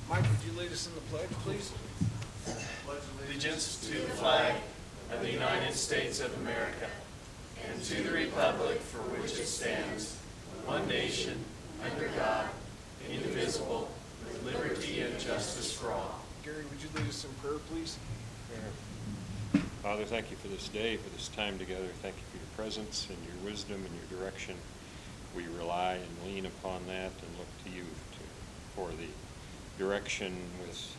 Mike, would you lead us in the pledge, please? Allegiance to the flag of the United States of America and to the republic for which it stands, one nation, under God, indivisible, with liberty and justice for all. Gary, would you lead us in prayer, please? Father, thank you for this day, for this time together. Thank you for your presence and your wisdom and your direction. We rely and lean upon that and look to you for the direction with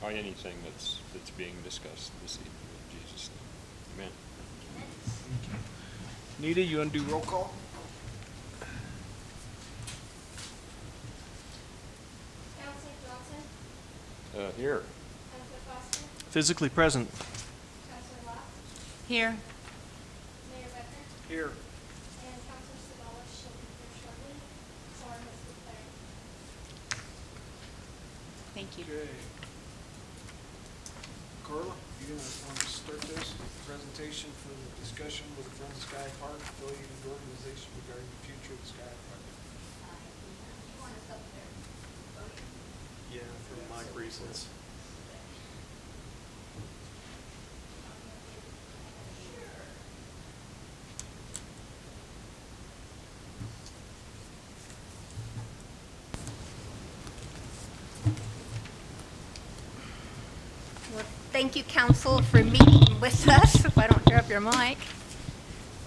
anything that's being discussed this evening. In Jesus' name, amen. Nita, you want to do roll call? Councilor Johnson? Here. Councilor Foster? Physically present. Councilor Locke? Here. Mayor Becker? Here. And Councilor Savalas shall be here shortly. Quorum is declared. Thank you. Okay. Carla, you gonna want to start this presentation for the discussion with the Friends of Sky Park affiliated organization regarding the future of the Sky Park? You want us up there voting? Yeah, for my reasons. Well, thank you, council, for meeting with us, if I don't tear up your mic.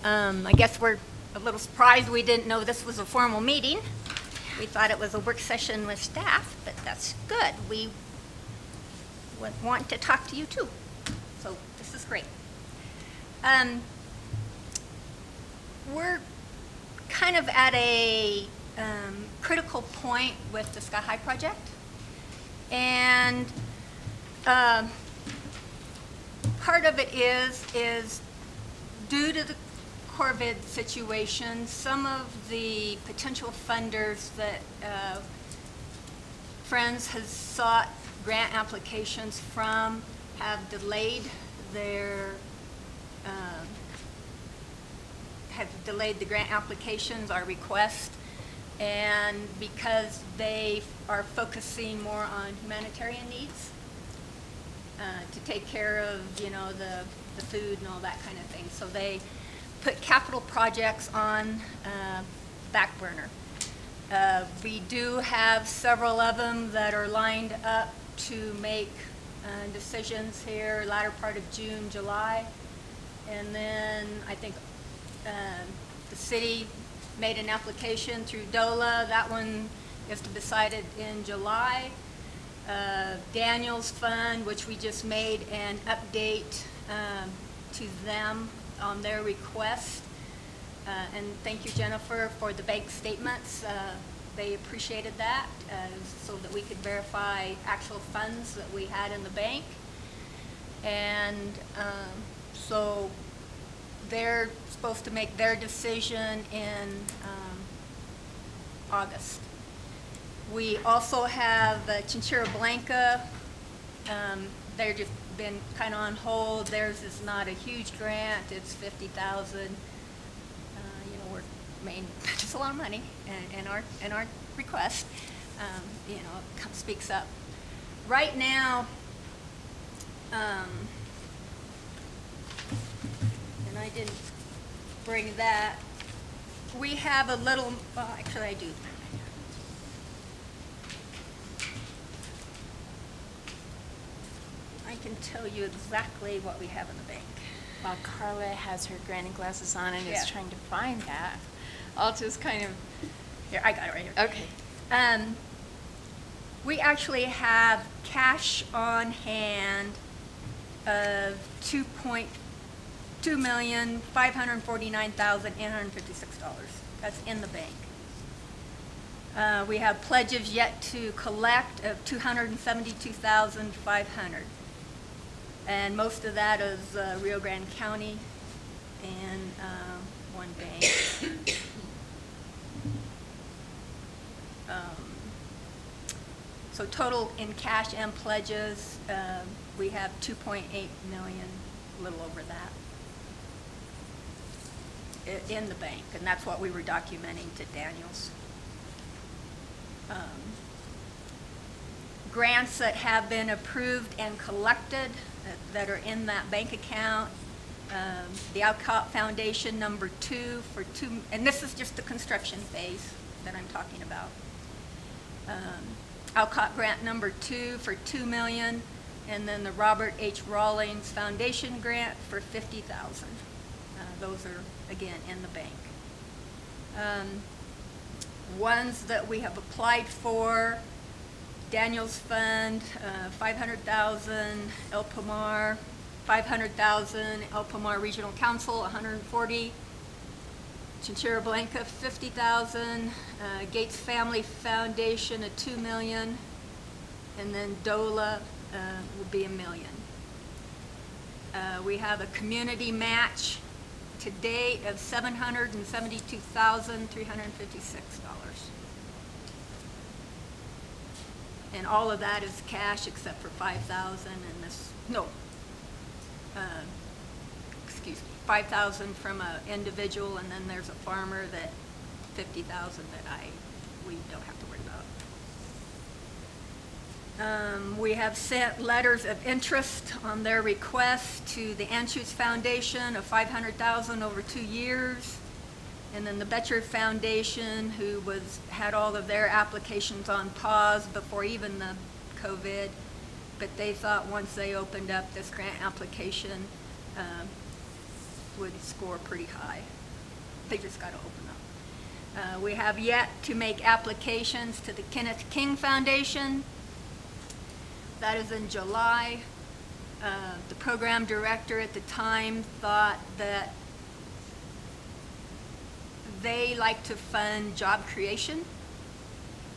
I guess we're a little surprised we didn't know this was a formal meeting. We thought it was a work session with staff, but that's good. We would want to talk to you too, so this is great. We're kind of at a critical point with the Sky High project, and part of it is due to the COVID situation, some of the potential funders that Friends has sought grant applications from have delayed the grant applications, our request, and because they are focusing more on humanitarian needs, to take care of, the food and all that kind of thing. So they put capital projects on back burner. We do have several of them that are lined up to make decisions here latter part of June, July. And then I think the city made an application through DOLA. That one is to be decided in July. Daniel's Fund, which we just made an update to them on their request. And thank you, Jennifer, for the bank statements. They appreciated that so that we could verify actual funds that we had in the bank. And so they're supposed to make their decision in August. We also have Chinchilla Blanca. They're just been kind of on hold. Theirs is not a huge grant. It's $50,000. We're just a lot of money, and our request, speaks up. Right now, and I didn't bring that. We have a little. Actually, I do. I can tell you exactly what we have in the bank. While Carla has her granny glasses on and Yeah. is trying to find that, I'll just kind of... Here, I got it right here. Okay. We actually have cash on hand of $2,549,856. That's in the bank. We have pledges yet to collect of $272,500. And most of that is Rio Grande County and one bank. So total in cash and pledges, we have 2.8 million, a little over that, in the bank, and that's what we were documenting to Daniels. grants that have been approved and collected that are in that bank account. The Alcott Foundation number 2 for and this is just the construction phase that I'm talking about. Alcott grant number 2 for $2 million, and then the Robert H. Rawlings Foundation grant for $50,000. Those are, again, in the bank. Ones that we have applied for: Daniels Fund, 500,000, El Pomar, 500,000, El Pomar Regional Council, 140, Chinchilla Blanca, 50,000, Gates Family Foundation, $2 million, and then DOLA will be $1 million. We have a community match to date of $772,356. And all of that is cash except for 5,000 and this, no, excuse me, 5,000 from an individual, and then there's a farmer that 50,000 that we don't have to worry about. We have sent letters of interest on their request to the Anschutz Foundation of 500,000 over 2 years. And then the Betcher Foundation, who had all of their applications on pause before even the COVID, but they thought once they opened up this grant application would score pretty high. They just got to open up. We have yet to make applications to the Kenneth King Foundation. That is in July. The program director at the time thought that they like to fund job creation,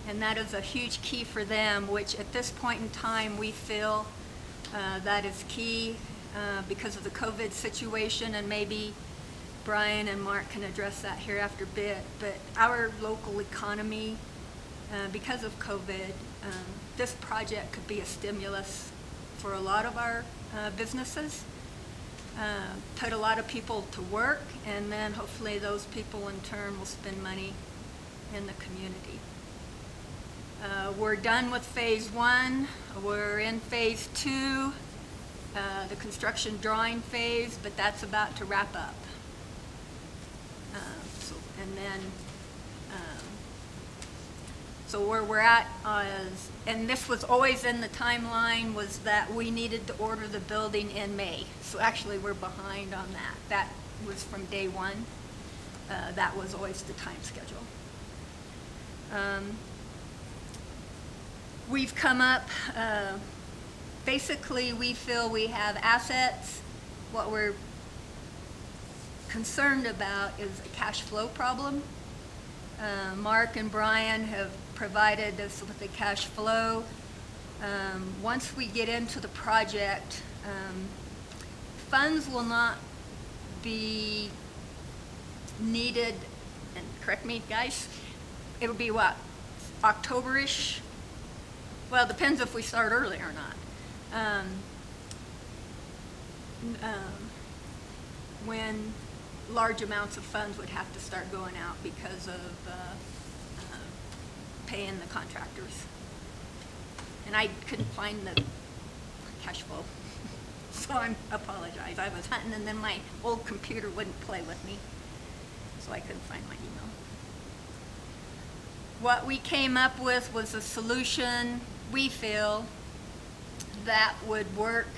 and that is a huge key for them, which at this point in time we feel that is key because of the COVID situation, and maybe Brian and Mark can address that here after a bit. But our local economy, because of COVID, this project could be a stimulus for a lot of our businesses. Put a lot of people to work, and then hopefully those people in turn will spend money in the community. We're done with phase 1. We're in phase 2, the construction drawing phase, but that's about to wrap up. So where we're at is, and this was always in the timeline, was that we needed to order the building in May. So actually we're behind on that. That was from day one. That was always the time schedule. We've come up, basically we feel we have assets. What we're concerned about is a cash flow problem. Mark and Brian have provided us with the cash flow. Once we get into the project, funds will not be needed, and correct me guys, it'll be what, October-ish? Well, it depends if we start early or not. When large amounts of funds would have to start going out because of paying the contractors. And I couldn't find the cash flow, so I apologize. I was hunting, and then my old computer wouldn't play with me, so I couldn't find my email. What we came up with was a solution, we feel, that would work.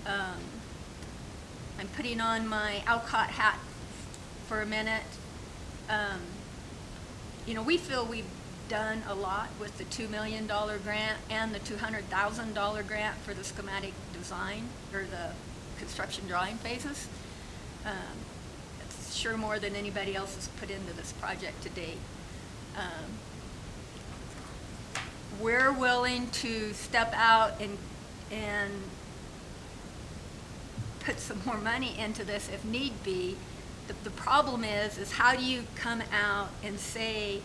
I'm putting on my Alcott hat for a minute. You know, we feel we've done a lot with the $2 million grant and the $200,000 grant for the schematic design, or the construction drawing phases. It's sure more than anybody else has put into this project to date. We're willing to step out and put some more money into this if need be. The problem is how do you come out and say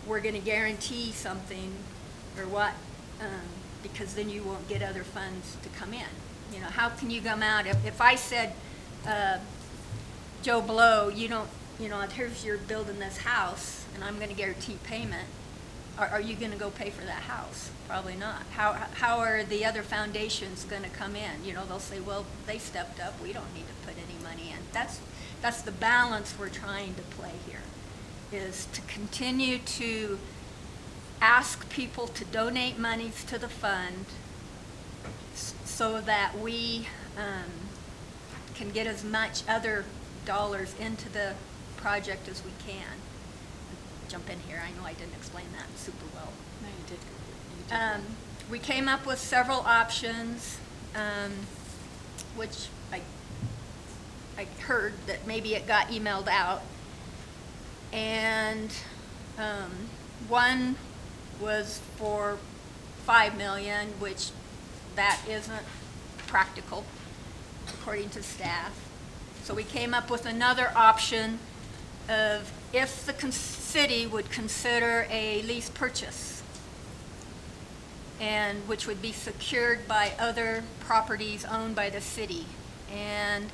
we're going to guarantee something or what, because then you won't get other funds to come in. You know, how can you come out if I said, Joe Blow, you don't, you know, here's you're building this house and I'm going to guarantee payment. are you gonna go pay for that house? Probably not. How are the other foundations gonna come in? You know, they'll say, well, they stepped up, we don't need to put any money in. That's the balance we're trying to play here, is to continue to ask people to donate monies to the fund so that we can get as much other dollars into the project as we can. Jump in here, I know I didn't explain that super well. No, you did. You did well. We came up with several options, which I heard that maybe it got emailed out. And one was for $5 million, which that isn't practical, according to staff. So we came up with another option of if the city would consider a lease purchase, and which would be secured by other properties owned by the city. And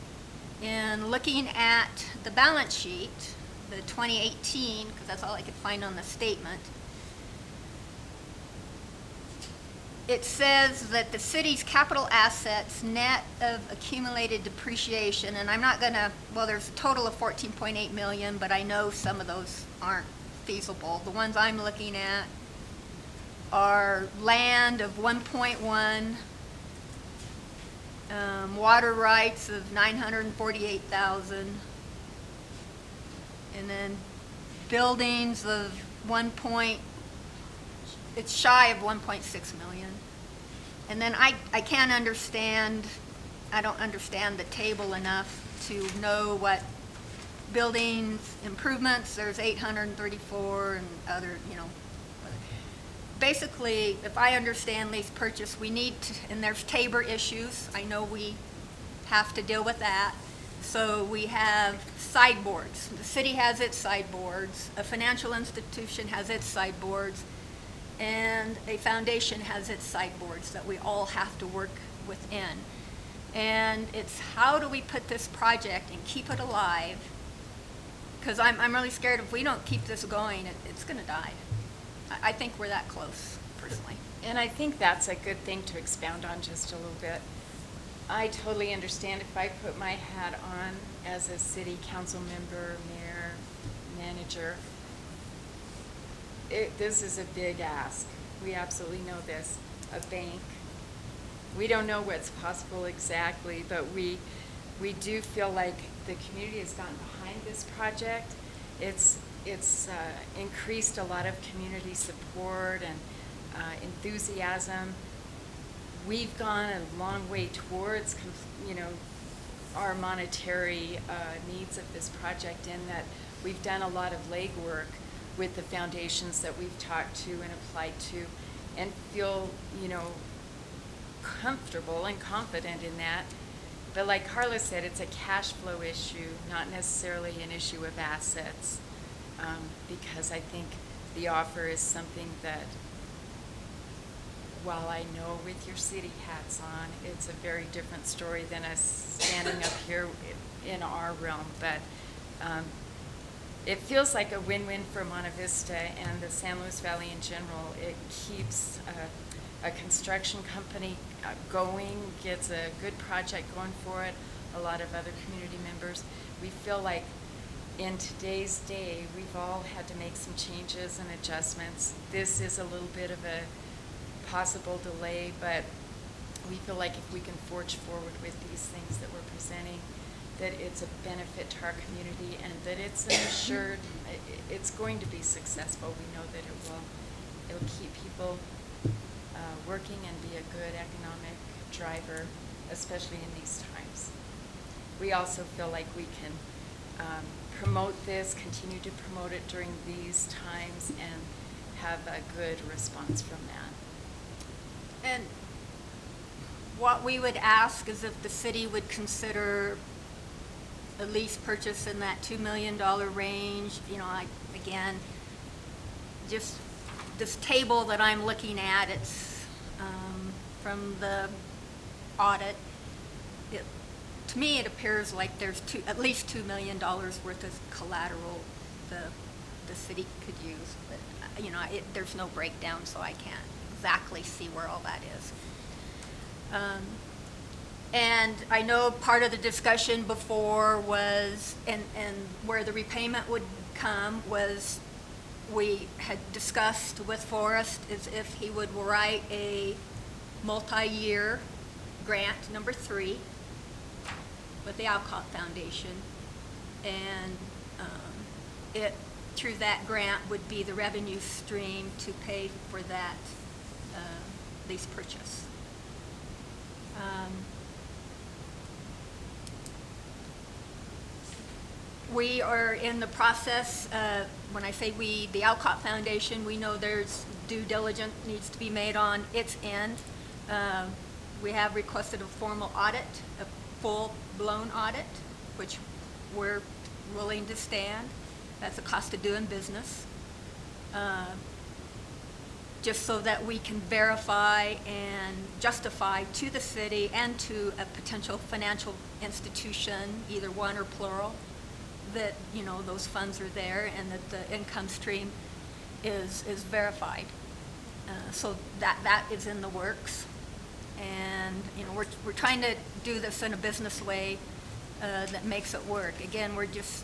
in looking at the balance sheet, the 2018, because that's all I could find on the statement, it says that the city's capital assets net of accumulated depreciation, and I'm not gonna, well, there's a total of 14.8 million, but I know some of those aren't feasible. The ones I'm looking at are land of 1.1, water rights of 948,000, and then buildings of it's shy of 1.6 million. And then I can't understand, I don't understand the table enough to know what buildings improvements, there's 834 and other, you know. Basically, if I understand lease purchase, we need to, and there's Tabor issues, I know we have to deal with that. So we have sideboards. The city has its sideboards, a financial institution has its sideboards, and a foundation has its sideboards that we all have to work within. And it's how do we put this project and keep it alive? Because I'm really scared if we don't keep this going, it's gonna die. I think we're that close, personally. And I think that's a good thing to expound on just a little bit. I totally understand if I put my hat on as a city council member, mayor, manager, this is a big ask. We absolutely know this. A bank. We don't know what's possible exactly, but we do feel like the community has gotten behind this project. It's increased a lot of community support and enthusiasm. We've gone a long way towards, our monetary needs of this project, in that we've done a lot of legwork with the foundations that we've talked to and applied to, and feel, comfortable and confident in that. But like Carla said, it's a cash flow issue, not necessarily an issue of assets, because I think the offer is something that, while I know with your city hats on, it's a very different story than us standing up here in our realm. But it feels like a win-win for Monte Vista and the San Luis Valley in general. It keeps a construction company going, gets a good project going for it, a lot of other community members. We feel like in today's day, we've all had to make some changes and adjustments. This is a little bit of a possible delay, but we feel like if we can forge forward with these things that we're presenting, that it's a benefit to our community, and that it's an assured, it's going to be successful. We know that it will. It'll keep people working and be a good economic driver, especially in these times. We also feel like we can promote this, continue to promote it during these times, and have a good response from that. And what we would ask is if the city would consider a lease purchase in that $2 million range. Again, just this table that I'm looking at, it's from the audit. To me, it appears like there's at least $2 million worth of collateral the city could use. But you know, there's no breakdown, so I can't exactly see where all that is. And I know part of the discussion before was, and where the repayment would come was, we had discussed with Forrest is if he would write a multi-year grant number 3 with the Alcott Foundation, and it, through that grant would be the revenue stream to pay for that lease purchase. We are in the process, when I say we, the Alcott Foundation, we know there's due diligence needs to be made on its end. We have requested a formal audit, a full-blown audit, which we're willing to stand. That's the cost of doing business. Just so that we can verify and justify to the city and to a potential financial institution, either one or plural, that, you know, those funds are there and that the income stream is verified. So that is in the works. And, you know, we're trying to do this in a business way that makes it work. Again, we're just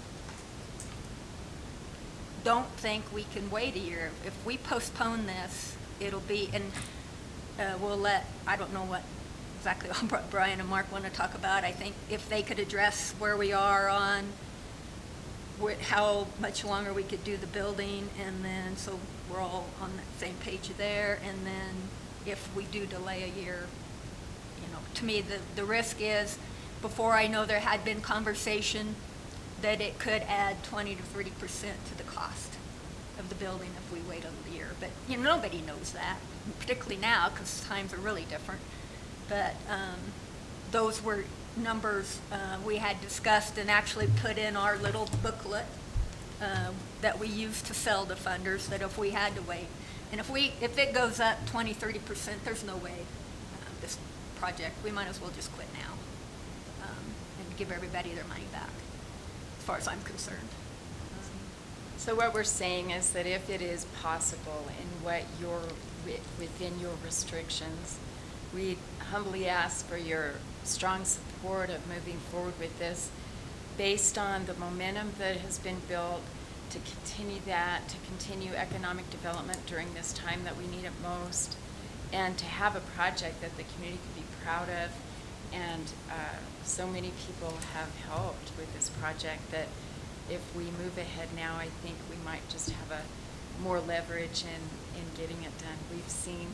don't think we can wait a year. If we postpone this, it'll be, and we'll let, I don't know what exactly Brian and Mark want to talk about. I think if they could address where we are on how much longer we could do the building, and then so we're all on the same page there, and then if we do delay a year, you know, to me the risk is, before I know there had been conversation that it could add 20 to 30% to the cost of the building if we wait a year. But, you know, nobody knows that, particularly now because times are really different. But those were numbers we had discussed and actually put in our little booklet that we used to sell to funders, that if we had to wait, and if it goes up 20, 30%, there's no way this project, we might as well just quit now and give everybody their money back, as far as I'm concerned. So what we're saying is that if it is possible in what within your restrictions, we humbly ask for your strong support of moving forward with this based on the momentum that has been built, to continue that, to continue economic development during this time that we need it most, and to have a project that the community can be proud of. And so many people have helped with this project that if we move ahead now, I think we might just have a more leverage in getting it done. We've seen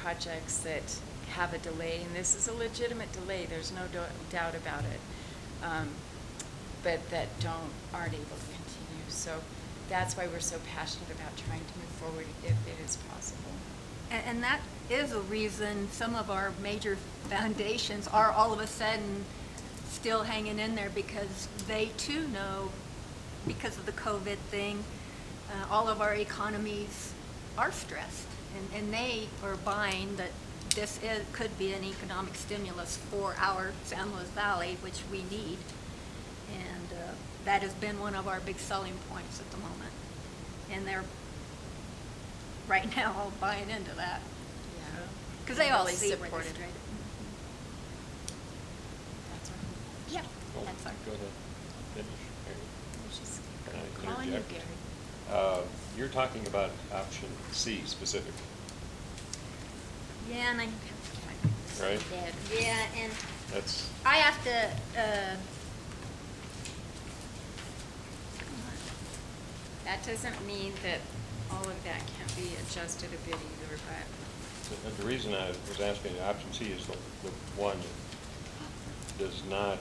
projects that have a delay, and this is a legitimate delay, there's no doubt about it, but that aren't able to continue. So that's why we're so passionate about trying to move forward if it is possible. And that is a reason some of our major foundations are all of a sudden still hanging in there, because they too know, because of the COVID thing, all of our economies are stressed, and they are buying that this could be an economic stimulus for our San Luis Valley, which we need, and that has been one of our big selling points at the moment, and they're right now all buying into that. Yeah. Because they all Really see where they're supported. straight. That's right. Yeah, Oh, that's our. Go ahead. Finish. Mary. I was just Can I calling you, interject? Gary. You're talking about option C specifically, Yeah, and I. right? Yeah, and That's, I have to, That doesn't mean that all of that can't be adjusted a bit either, but the reason I was asking, option C is the one that does not,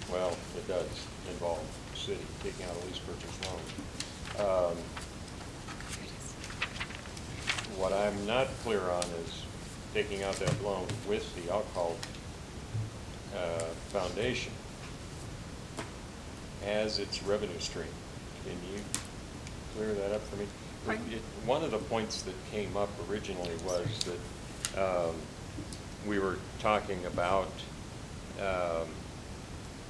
well, it does involve the city taking out a lease purchase loan. What I'm not clear on is taking out that loan with the alcohol foundation as its revenue stream. Can you clear that up for me? Pardon? One of the points that came up originally was that we were talking about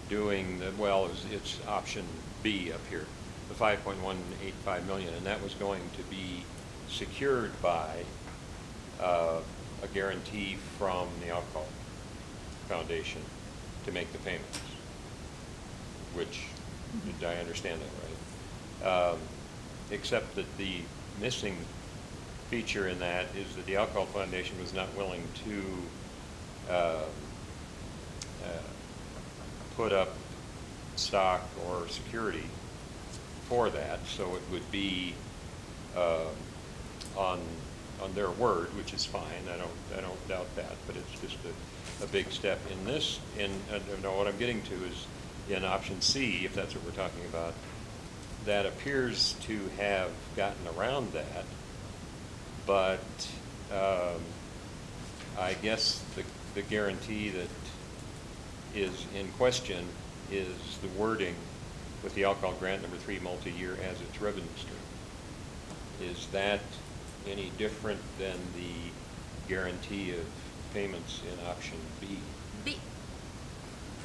doing the, well, it's option B up here, the 5.185 million, and that was going to be secured by a guarantee from the Alcohol Foundation to make the payments, which, did I understand that right? Except that the missing feature in that is that the Alcohol Foundation was not willing to put up stock or security for that, so it would be on their word, which is fine. I don't doubt that, but it's just a big step in this. No, what I'm getting to is in option C, if that's what we're talking about, that appears to have gotten around that, but I guess the guarantee that is in question is the wording with the alcohol grant number 3 multi-year as its revenue stream. Is that any different than the guarantee of payments in option B? B,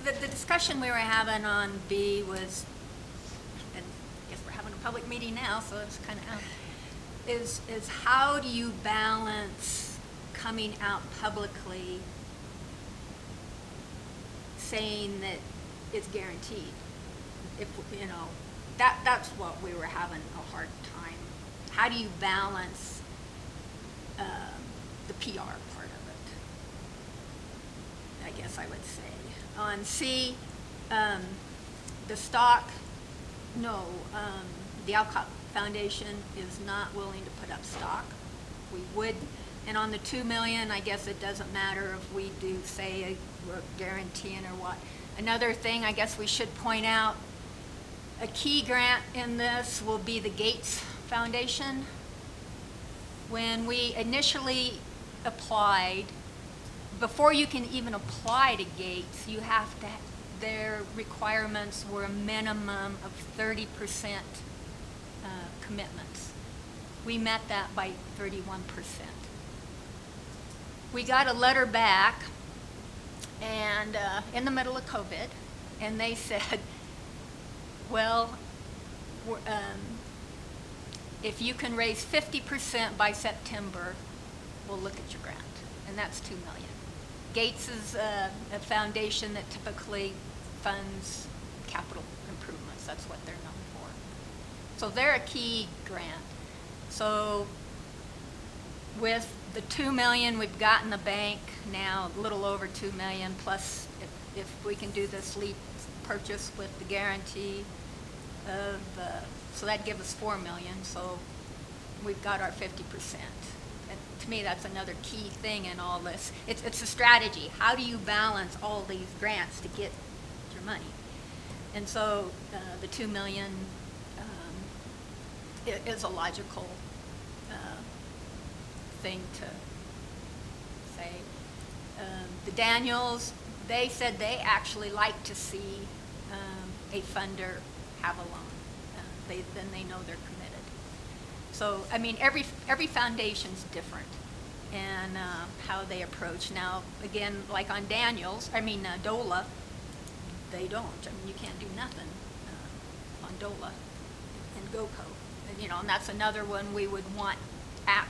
the discussion we were having on B was, and I guess we're having a public meeting now, so it's kind of out, is how do you balance coming out publicly saying that it's guaranteed? If, you know, that's what we were having a hard time. How do you balance the PR part of it? I guess I would say. On C, the stock, no, the Alcohol Foundation is not willing to put up stock. We would, and on the 2 million, I guess it doesn't matter if we do say we're guaranteeing or what. Another thing I guess we should point out, a key grant in this will be the Gates Foundation. When we initially applied, before you can even apply to Gates, you have to, their requirements were a minimum of 30% commitments. We met that by 31%. We got a letter back, and in the middle of COVID, and they said, well, if you can raise 50% by September, we'll look at your grant, and that's $2 million. Gates is a foundation that typically funds capital improvements. That's what they're known for. So they're a key grant. So with the $2 million we've got in the bank now, a little over $2 million, plus if we can do this lead purchase with the guarantee of, so that'd give us $4 million. So we've got our 50%. And to me, that's another key thing in all this. It's a strategy. How do you balance all these grants to get your money? And so the $2 million is a logical thing to say. The Daniels, they said they actually like to see a funder have a loan. Then they know they're committed. So, I mean, every foundation's different and how they approach. Now, again, like on Daniels, DOLA, they don't. I mean, you can't do nothing on DOLA and GOCO. And, and that's another one we would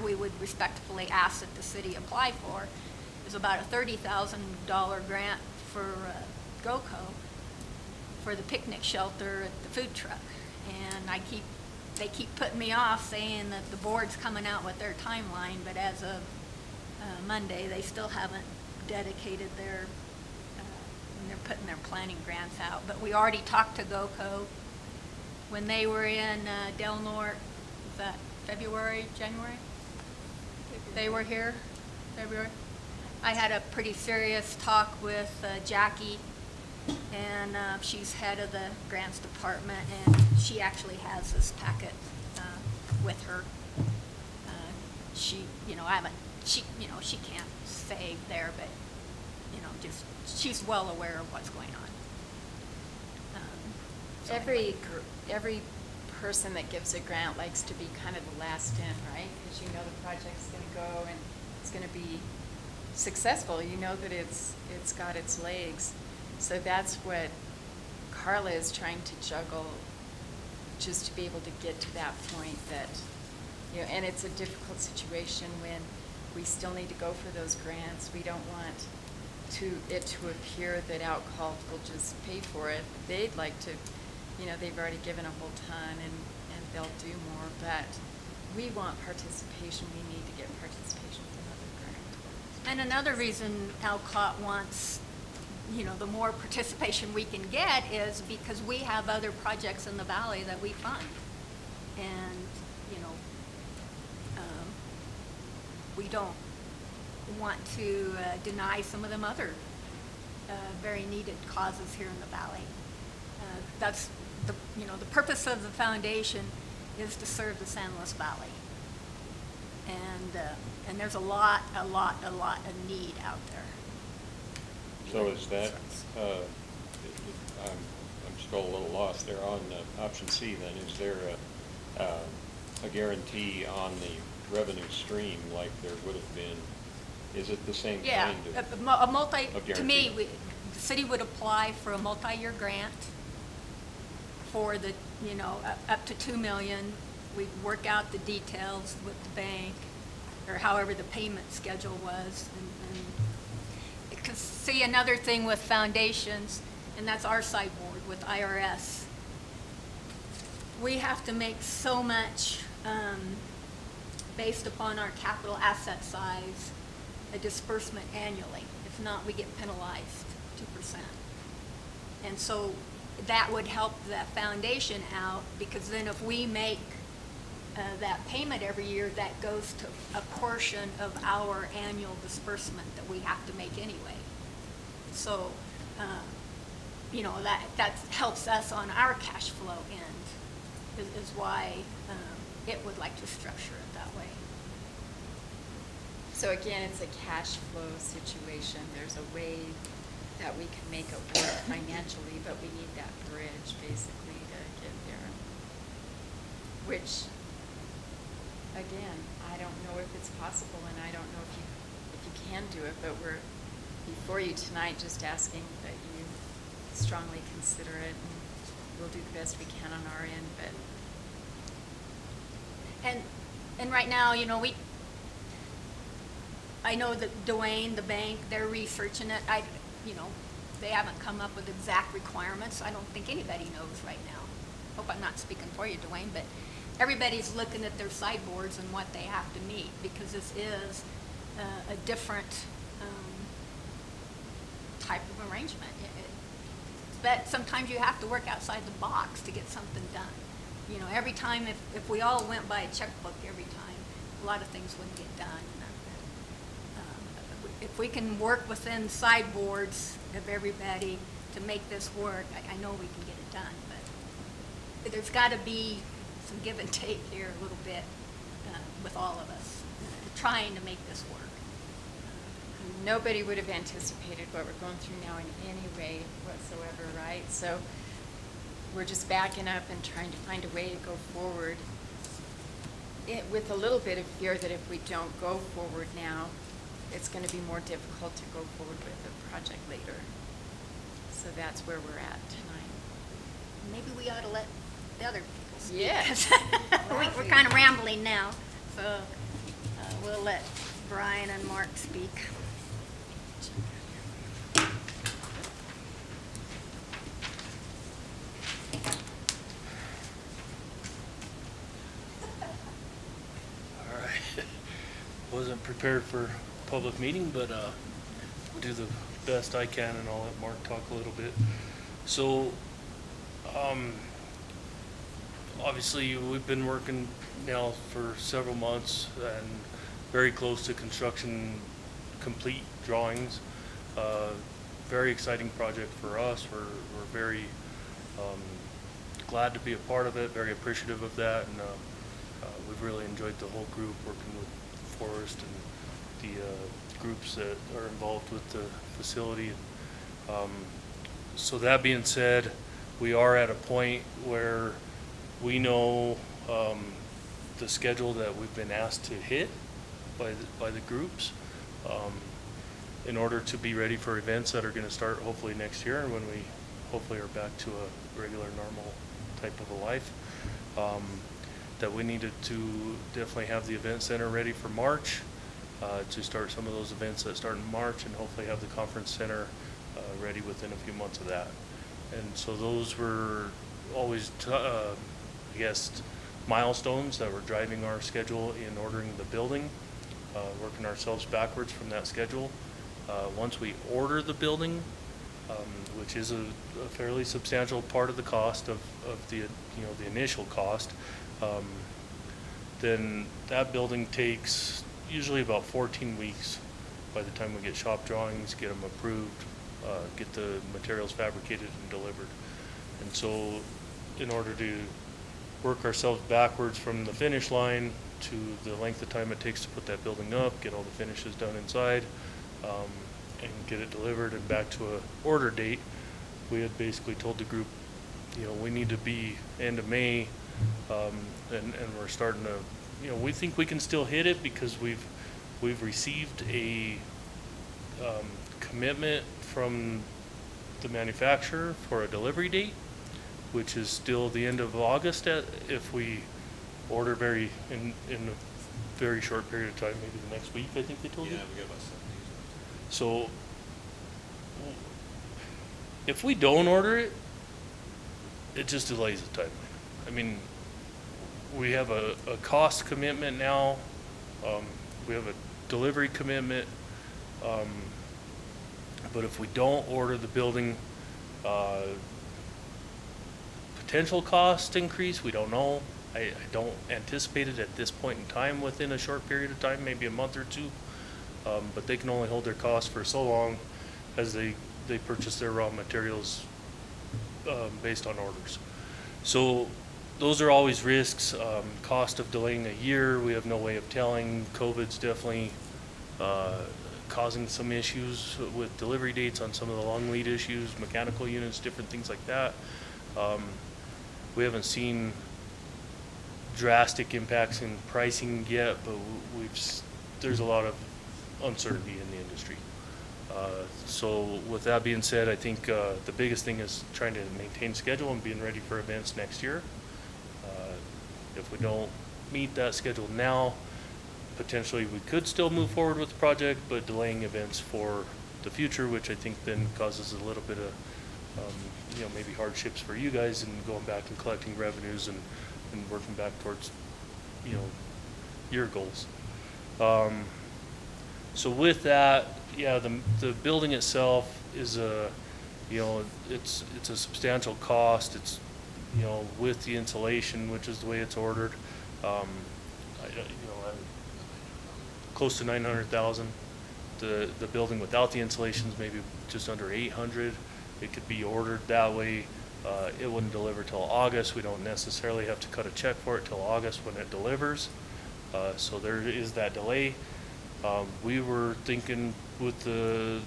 we would respectfully ask that the city apply for. Is about a $30,000 grant for GOCO for the picnic shelter at the food truck. And they keep putting me off saying that the board's coming out with their timeline, but as of Monday, they still haven't dedicated their, and they're putting their planning grants out. But we already talked to GOCO when they were in Del Norte, was that February, January? They were here, February. I had a pretty serious talk with Jackie, and she's head of the grants department, and she actually has this packet with her. She can't say there, but just she's well aware of what's going on. So Every person that gives a grant likes to be kind of the last in, right? Because you know the project's going to go and it's going to be successful. You know that it's got its legs. So that's what Carla is trying to juggle just to be able to get to that point that, you know, and it's a difficult situation when we still need to go for those grants. We don't want it to appear that alcohol will just pay for it. They'd like to, you know, they've already given a whole ton and they'll do more, but we want participation. We need to get participation from other grants. And another reason Alcott wants, you know, the more participation we can get is because we have other projects in the valley that we fund. And, you know, we don't want to deny some of them other very needed causes here in the valley. That's the, you know, the purpose of the foundation is to serve the San Luis Valley. And there's a lot of need out there. So is that, I'm still a little lost there on option C then. Is there a guarantee on the revenue stream like there would have been? Is it the same Yeah, kind of to me, guarantee? the city would apply for a multi-year grant for the, you know, up to $2 million. We'd work out the details with the bank, or however the payment schedule was. And because, see, another thing with foundations, and that's our sideboard with IRS, we have to make so much based upon our capital asset size, a disbursement annually. If not, we get penalized 2%. And so that would help that foundation out, because then if we make that payment every year, that goes to a portion of our annual disbursement that we have to make anyway. So, you know, that helps us on our cash flow end, is why it would like to structure it that way. So again, it's a cash flow situation. There's a way that we can make it work financially, but we need that bridge basically to get there. Which, again, I don't know if it's possible, and I don't know if you can do it, but we're before you tonight just asking that you strongly consider it, and we'll do the best we can on our end, but. And right now, you know, I know that Dwayne, the bank, they're researching it. You know, they haven't come up with exact requirements. I don't think anybody knows right now. Hope I'm not speaking for you, Dwayne, but everybody's looking at their sideboards and what they have to meet, because this is a different type of arrangement. But sometimes you have to work outside the box to get something done. You know, every time, if we all went by a checkbook every time, a lot of things wouldn't get done. If we can work within sideboards of everybody to make this work, I know we can get it done, but there's got to be some give and take here a little bit with all of us, trying to make this work. Nobody would have anticipated what we're going through now in any way whatsoever, right? So we're just backing up and trying to find a way to go forward with a little bit of fear that if we don't go forward now, it's going to be more difficult to go forward with the project later. So that's where we're at tonight. Maybe we ought to let the other people speak. Yes. We're kind of rambling now, so we'll let Brian and Mark speak. All right. Wasn't prepared for public meeting, but do the best I can, and I'll let Mark talk a little bit. So, obviously, we've been working now for several months and very close to construction complete drawings. Very exciting project for us. We're very glad to be a part of it, very appreciative of that, and we've really enjoyed the whole group working with Forrest and the groups that are involved with the facility. So that being said, we are at a point where we know the schedule that we've been asked to hit by the groups in order to be ready for events that are going to start hopefully next year, when we hopefully are back to a regular normal type of a life. that we needed to definitely have the event center ready for March, to start some of those events that start in March, and hopefully have the conference center ready within a few months of that. And so those were always, I guess, milestones that were driving our schedule in ordering the building, working ourselves backwards from that schedule. Once we order the building, which is a fairly substantial part of the cost of the the initial cost, then that building takes usually about 14 weeks by the time we get shop drawings, get them approved, get the materials fabricated and delivered. And so in order to work ourselves backwards from the finish line to the length of time it takes to put that building up, get all the finishes done inside, and get it delivered and back to a order date, we had basically told the group, we need to be end of May, and we're starting to, we think we can still hit it because we've received a commitment from the manufacturer for a delivery date, which is still the end of August if we order in a very short period of time, maybe the next week, I think they told you. Yeah, we got about 7 days. So if we don't order it, it just delays the timeline. I mean, we have a cost commitment now. We have a delivery commitment. But if we don't order the building, potential cost increase, we don't know. I don't anticipate it at this point in time within a short period of time, maybe a month or two. But they can only hold their costs for so long as they purchase their raw materials based on orders. So those are always risks. Cost of delaying a year, we have no way of telling. COVID's definitely causing some issues with delivery dates on some of the long lead issues, mechanical units, different things like that. We haven't seen drastic impacts in pricing yet, but there's a lot of uncertainty in the industry. So with that being said, I think the biggest thing is trying to maintain schedule and being ready for events next year. If we don't meet that schedule now, potentially we could still move forward with the project, but delaying events for the future, which I think then causes a little bit of maybe hardships for you guys, and going back and collecting revenues and working back towards your goals. So with that, yeah, the building itself is it's a substantial cost. It's with the insulation, which is the way it's ordered, close to $900,000. The building without the insulation is maybe just under $800,000. It could be ordered that way. It wouldn't deliver till August. We don't necessarily have to cut a check for it till August when it delivers. So there is that delay. We were thinking with the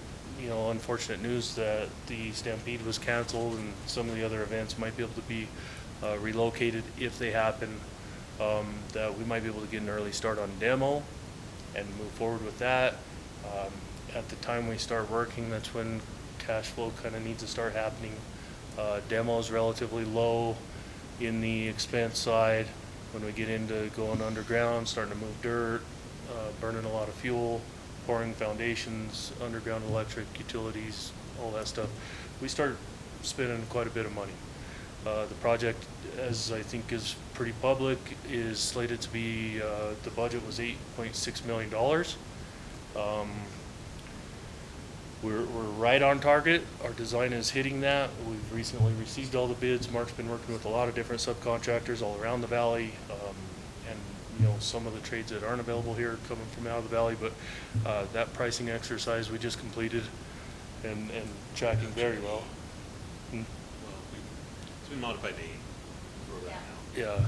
unfortunate news that the Stampede was canceled and some of the other events might be able to be relocated if they happen, that we might be able to get an early start on demo and move forward with that. At the time we start working, that's when cash flow kind of needs to start happening. Demo is relatively low in the expense side. When we get into going underground, starting to move dirt, burning a lot of fuel, pouring foundations, underground electric, utilities, all that stuff, we start spending quite a bit of money. The project, as I think is pretty public, is slated to be, the budget was $8.6 million. We're right on target. Our design is hitting that. We've recently received all the bids. Mark's been working with a lot of different subcontractors all around the valley, and some of the trades that aren't available here coming from out of the valley. But that pricing exercise we just completed, and tracking very well. Well, it's been modified to 8 for that now. Yeah.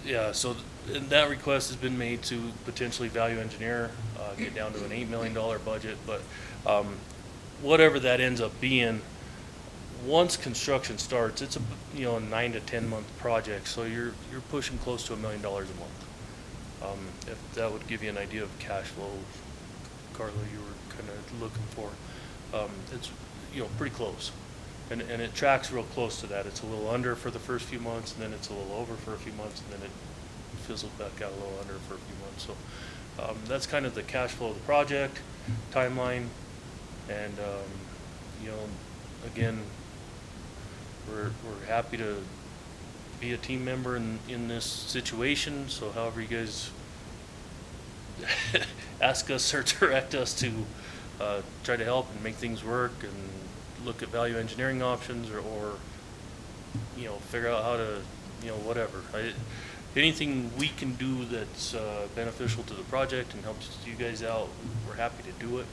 Yeah, so that request has been made to potentially value engineer, get down to an $8 million budget, but whatever that ends up being, once construction starts, it's a 9 to 10 month project, so you're pushing close to $1 million a month. If that would give you an idea of cash flow, Carla, you were kind of looking for, it's pretty close. And it tracks real close to that. It's a little under for the first few months, and then it's a little over for a few months, and then it fizzles back out a little under for a few months. So that's kind of the cash flow of the project, timeline, and you know, again, we're happy to be a team member in this situation. So however you guys ask us or direct us to try to help and make things work and look at value engineering options or you know, figure out how to, you know, whatever. Anything we can do that's beneficial to the project and helps you guys out, we're happy to do it.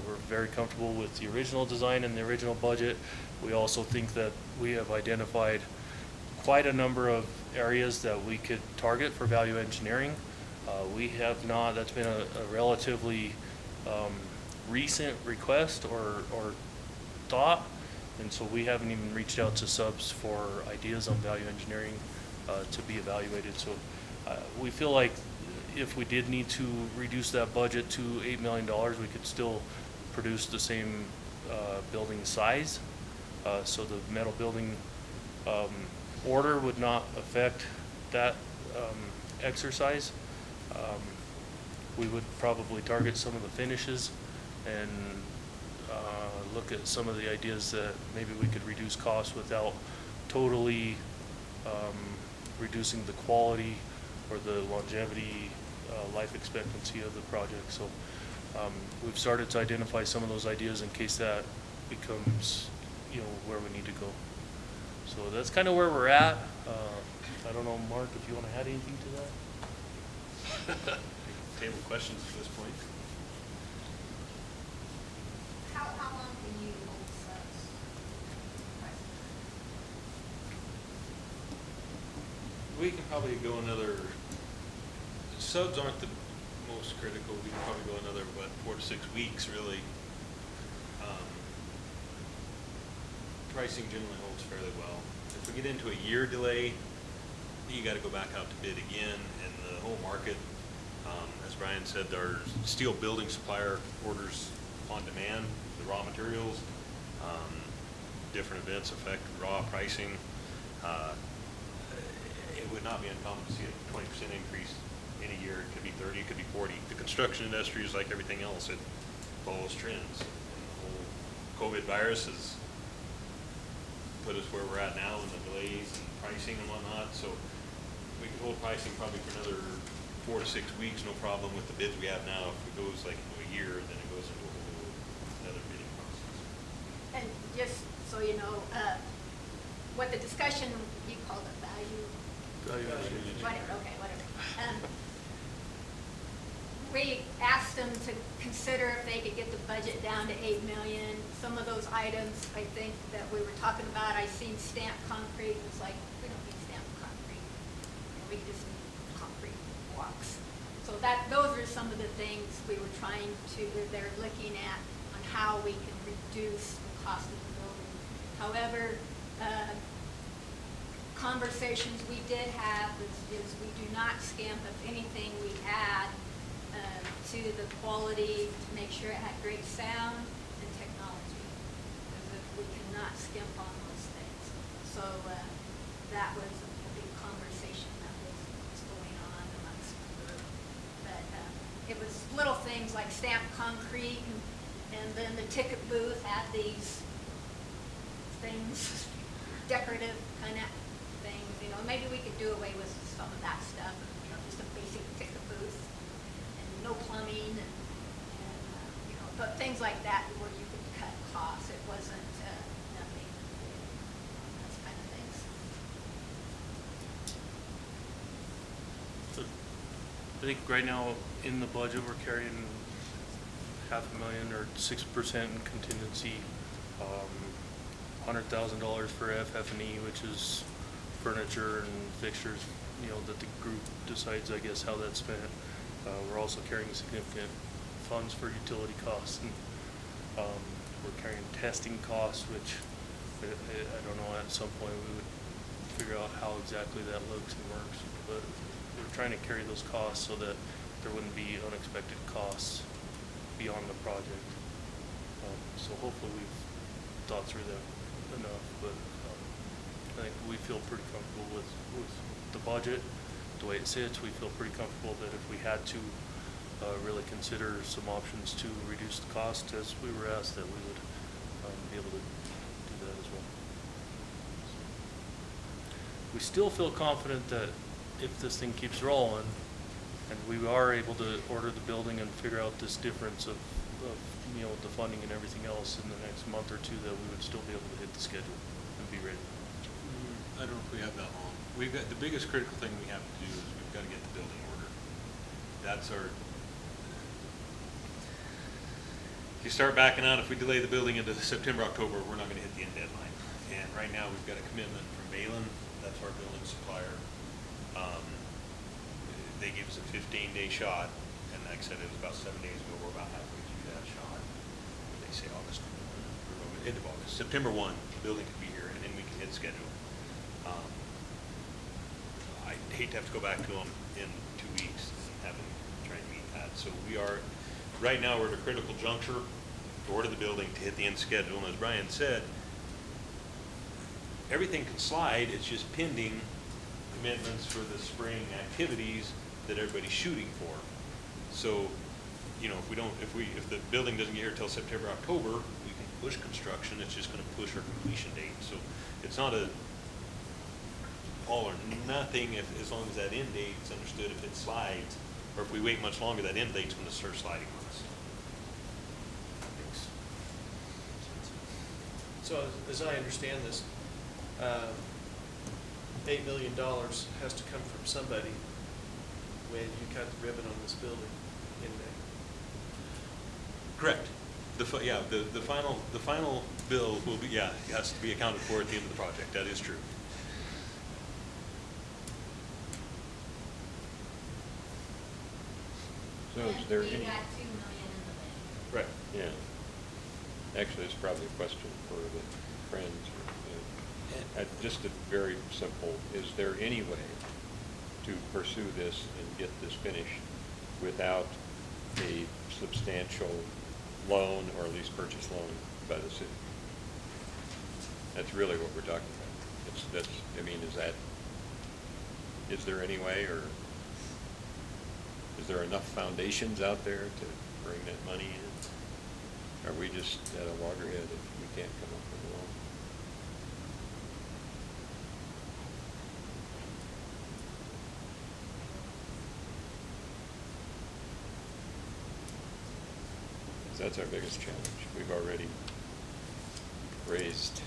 We're very comfortable with the original design and the original budget. We also think that we have identified quite a number of areas that we could target for value engineering. We have not, that's been a relatively recent request or thought, and so we haven't even reached out to subs for ideas on value engineering to be evaluated. So we feel like if we did need to reduce that budget to $8 million, we could still produce the same building size. So the metal building order would not affect that exercise. We would probably target some of the finishes and look at some of the ideas that maybe we could reduce costs without totally reducing the quality or the longevity, life expectancy of the project. So we've started to identify some of those ideas in case that becomes, you know, where we need to go. So that's kind of where we're at. I don't know, Mark, if you want to add anything to that? Table questions at this point. How long can you hold subs? We can probably go another, subs aren't the most critical, we can probably go another, 4 to 6 weeks, really. Pricing generally holds fairly well. If we get into a year delay, you gotta go back out to bid again, and the whole market, as Brian said, our steel building supplier orders on demand, the raw materials, different events affect raw pricing. It would not be uncommon to see a 20% increase in a year. It could be 30, it could be 40. The construction industry is like everything else. It follows trends. And the whole COVID virus has put us where we're at now in the delays and pricing and whatnot. So we could hold pricing probably for another 4 to 6 weeks, no problem with the bids we have now. If it goes like into a year, then it goes into a whole another bidding process. And just so you know, what the discussion, you called it value, whatever, okay, whatever. We asked them to consider if they could get the budget down to 8 million. Some of those items, I think, that we were talking about, I seen stamped concrete, it was like, we don't need stamped concrete. We just need concrete blocks. So those are some of the things we were trying to, they're looking at on how we can reduce the cost of the building. However, conversations we did have is we do not skimp. If anything, we add to the quality to make sure it had great sound and technology, because we cannot skimp on those things. So that was a big conversation that was going on amongst the group. But it was little things like stamped concrete, and then the ticket booth had these things, decorative kind of things. You know, maybe we could do away with some of that stuff. You know, just a basic ticket booth and no plumbing and you know, but things like that where you could cut costs. It wasn't nothing. Those kind of things. So I think right now in the budget we're carrying $500,000 or 6% in contingency, $100,000 for FF&E, which is furniture and fixtures, you know, that the group decides, I guess, how that's spent. We're also carrying significant funds for utility costs, and we're carrying testing costs, which I don't know, at some point we would figure out how exactly that looks and works, but we're trying to carry those costs so that there wouldn't be unexpected costs beyond the project. So hopefully we've thought through that enough, but I think we feel pretty comfortable with the budget, the way it sits. We feel pretty comfortable that if we had to really consider some options to reduce the cost as we were asked, that we would be able to do that as well. We still feel confident that if this thing keeps rolling and we are able to order the building and figure out this difference of you know, the funding and everything else in the next month or two, that we would still be able to hit the schedule and be ready. I don't know if we have that long. We've got, the biggest critical thing we have to do is we've got to get the building ordered. That's our, if you start backing out, if we delay the building into September, October, we're not going to hit the end deadline. And right now, we've got a commitment from Balin, that's our building supplier. They gave us a 15-day shot, and like I said, it was about 7 days ago, we're about halfway through that shot. They say August, end of August, September 1, the building could be here, and then we can hit schedule. I hate to have to go back to them in 2 weeks and have them try and meet that. So we are, right now, we're at a critical juncture to order the building to hit the end schedule. And as Brian said, everything can slide, it's just pending commitments for the spring activities that everybody's shooting for. So, you know, if the building doesn't get here till September, October, we can push construction. It's just going to push our completion date. So it's not a all or nothing as long as that end date's understood. If it slides, or if we wait much longer, that end date's going to start sliding on us. Thanks. So as I understand this, $8 million has to come from somebody when you cut the ribbon on this building in May. Correct. The final bill will be, has to be accounted for at the end of the project. That is true. So is there any? We got $2 million in the bank. Right. Yeah. Actually, it's probably a question for the friends. Just a very simple, is there any way to pursue this and get this finished without a substantial loan, or at least purchase loan by the city? That's really what we're talking about. I mean, is there any way, or is there enough foundations out there to bring that money in? Are we just at a loggerhead if we can't come up with a loan? That's our biggest challenge. We've already raised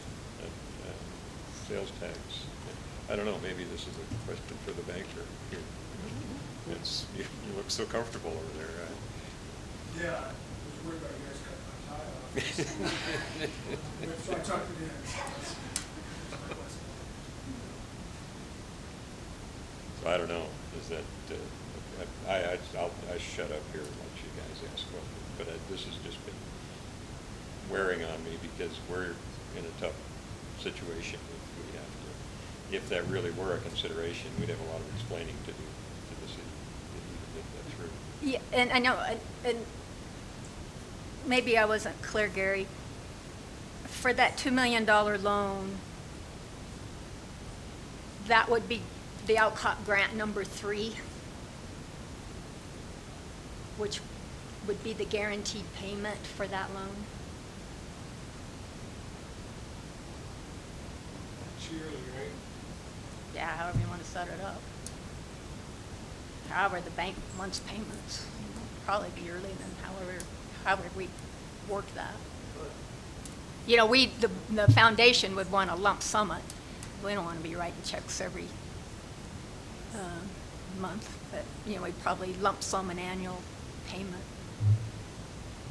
sales tax. I don't know, maybe this is a question for the banker here. You look so comfortable over there. Yeah, I was worried about you guys cutting my tie off. So I tucked it in. So I don't know, is that, I shut up here and let you guys ask questions. But this has just been wearing on me because we're in a tough situation if we have to. If that really were a consideration, we'd have a lot of explaining to do to the city to get that through. Yeah, and I know, and maybe I wasn't clear, Gary. For that $2 million loan, that would be the Alcott grant number 3, which would be the guaranteed payment for that loan. It's yearly, right? Yeah, however you want to set it up. However the bank wants payments, probably be yearly, then however we work that. You know, the foundation would want a lump sum it. We don't want to be writing checks every month, but, you know, we'd probably lump sum an annual payment.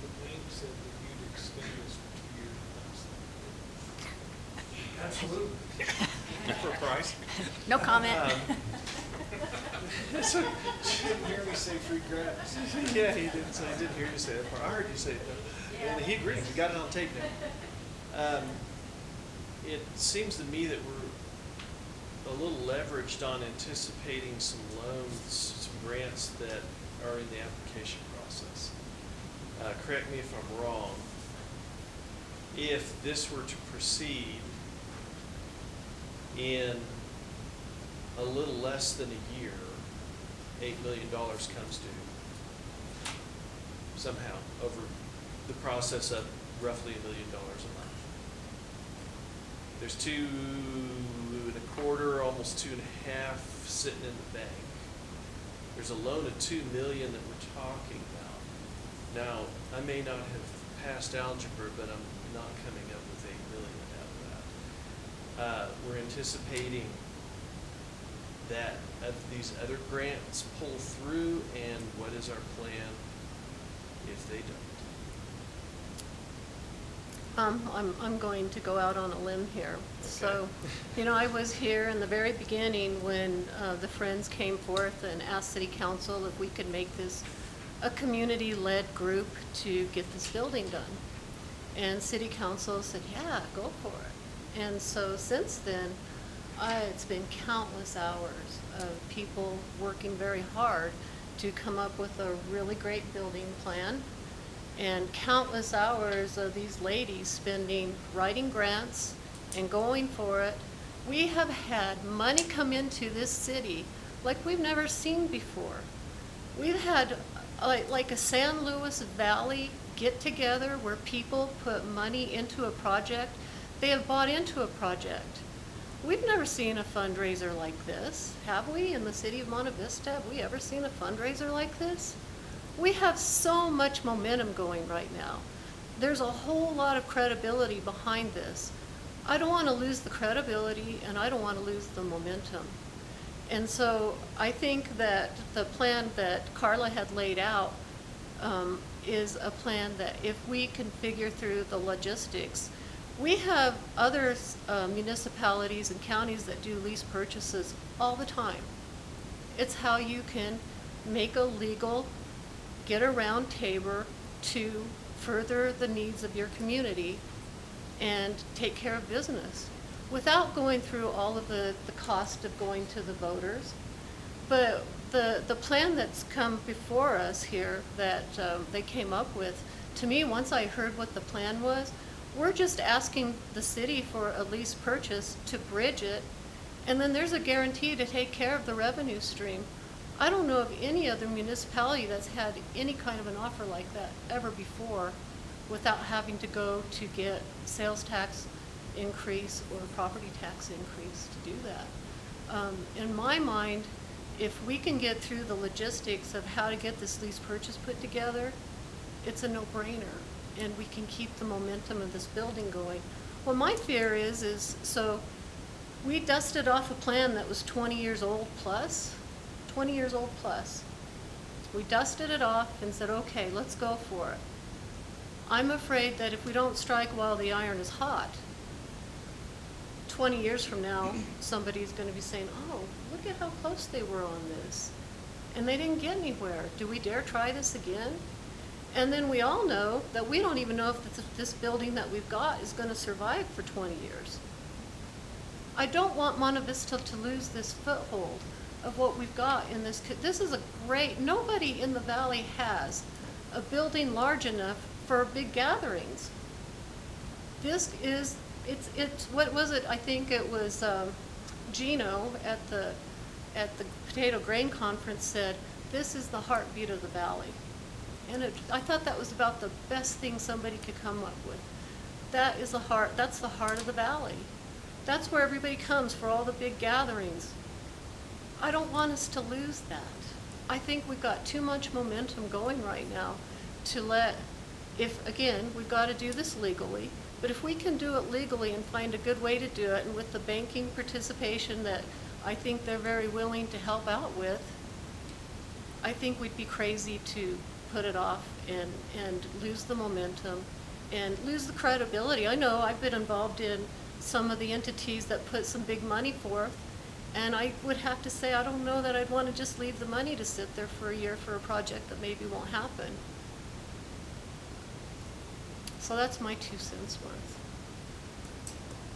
The bank said that you'd extend this for 2 years. Absolutely. For a price? No comment. So, she didn't hear me say free grabs. Yeah, he didn't say, I didn't hear you say that part. I heard you say it though. And he agreed, we got it on tape now. It seems to me that we're a little leveraged on anticipating some loans, some grants that are in the application process. Correct me if I'm wrong. If this were to proceed In a little less than a year, $8 million comes due somehow over the process of roughly $1 million a month. There's 2.25, almost 2.5 sitting in the bank. There's a loan of $2 million that we're talking about. Now, I may not have passed algebra, but I'm not coming up with $8 million out of that. We're anticipating that these other grants pull through, and what is our plan if they don't? I'm going to go out on a limb here. Okay. So, I was here in the very beginning when the Friends came forth and asked City Council if we could make this a community-led group to get this building done. And City Council said, yeah, go for it. And so since then, it's been countless hours of people working very hard to come up with a really great building plan, and countless hours of these ladies spending writing grants and going for it. We have had money come into this city like we've never seen before. We've had like a San Luis Valley get together where people put money into a project. They have bought into a project. We've never seen a fundraiser like this, have we? In the city of Monte Vista, have we ever seen a fundraiser like this? We have so much momentum going right now. There's a whole lot of credibility behind this. I don't want to lose the credibility, and I don't want to lose the momentum. And so I think that the plan that Carla had laid out is a plan that if we can figure through the logistics. We have other municipalities and counties that do lease purchases all the time. It's how you can make a legal, get around Tabor to further the needs of your community and take care of business without going through all of the cost of going to the voters. But the plan that's come before us here that they came up with, to me, once I heard what the plan was, we're just asking the city for a lease purchase to bridge it, and then there's a guarantee to take care of the revenue stream. I don't know of any other municipality that's had any kind of an offer like that ever before without having to go to get sales tax increase or property tax increase to do that. In my mind, if we can get through the logistics of how to get this lease purchase put together, it's a no-brainer, and we can keep the momentum of this building going. Well, my fear is so we dusted off a plan that was 20 years old plus. 20 years old plus. We dusted it off and said, okay, let's go for it. I'm afraid that if we don't strike while the iron is hot, 20 years from now, somebody's going to be saying, oh, look at how close they were on this. And they didn't get anywhere. Do we dare try this again? And then we all know that we don't even know if this building that we've got is going to survive for 20 years. I don't want Monte Vista to lose this foothold of what we've got in this. This is a great, nobody in the valley has a building large enough for big gatherings. This is, it's what was it? I think it was Gino at the Potato Grain Conference said, this is the heartbeat of the valley. And I thought that was about the best thing somebody could come up with. That is that's the heart of the valley. That's where everybody comes for all the big gatherings. I don't want us to lose that. I think we've got too much momentum going right now to again, we've got to do this legally, but if we can do it legally and find a good way to do it, and with the banking participation that I think they're very willing to help out with, I think we'd be crazy to put it off and lose the momentum and lose the credibility. I know I've been involved in some of the entities that put some big money forth, and I would have to say I don't know that I'd want to just leave the money to sit there for a year for a project that maybe won't happen. So that's my 2 cents worth.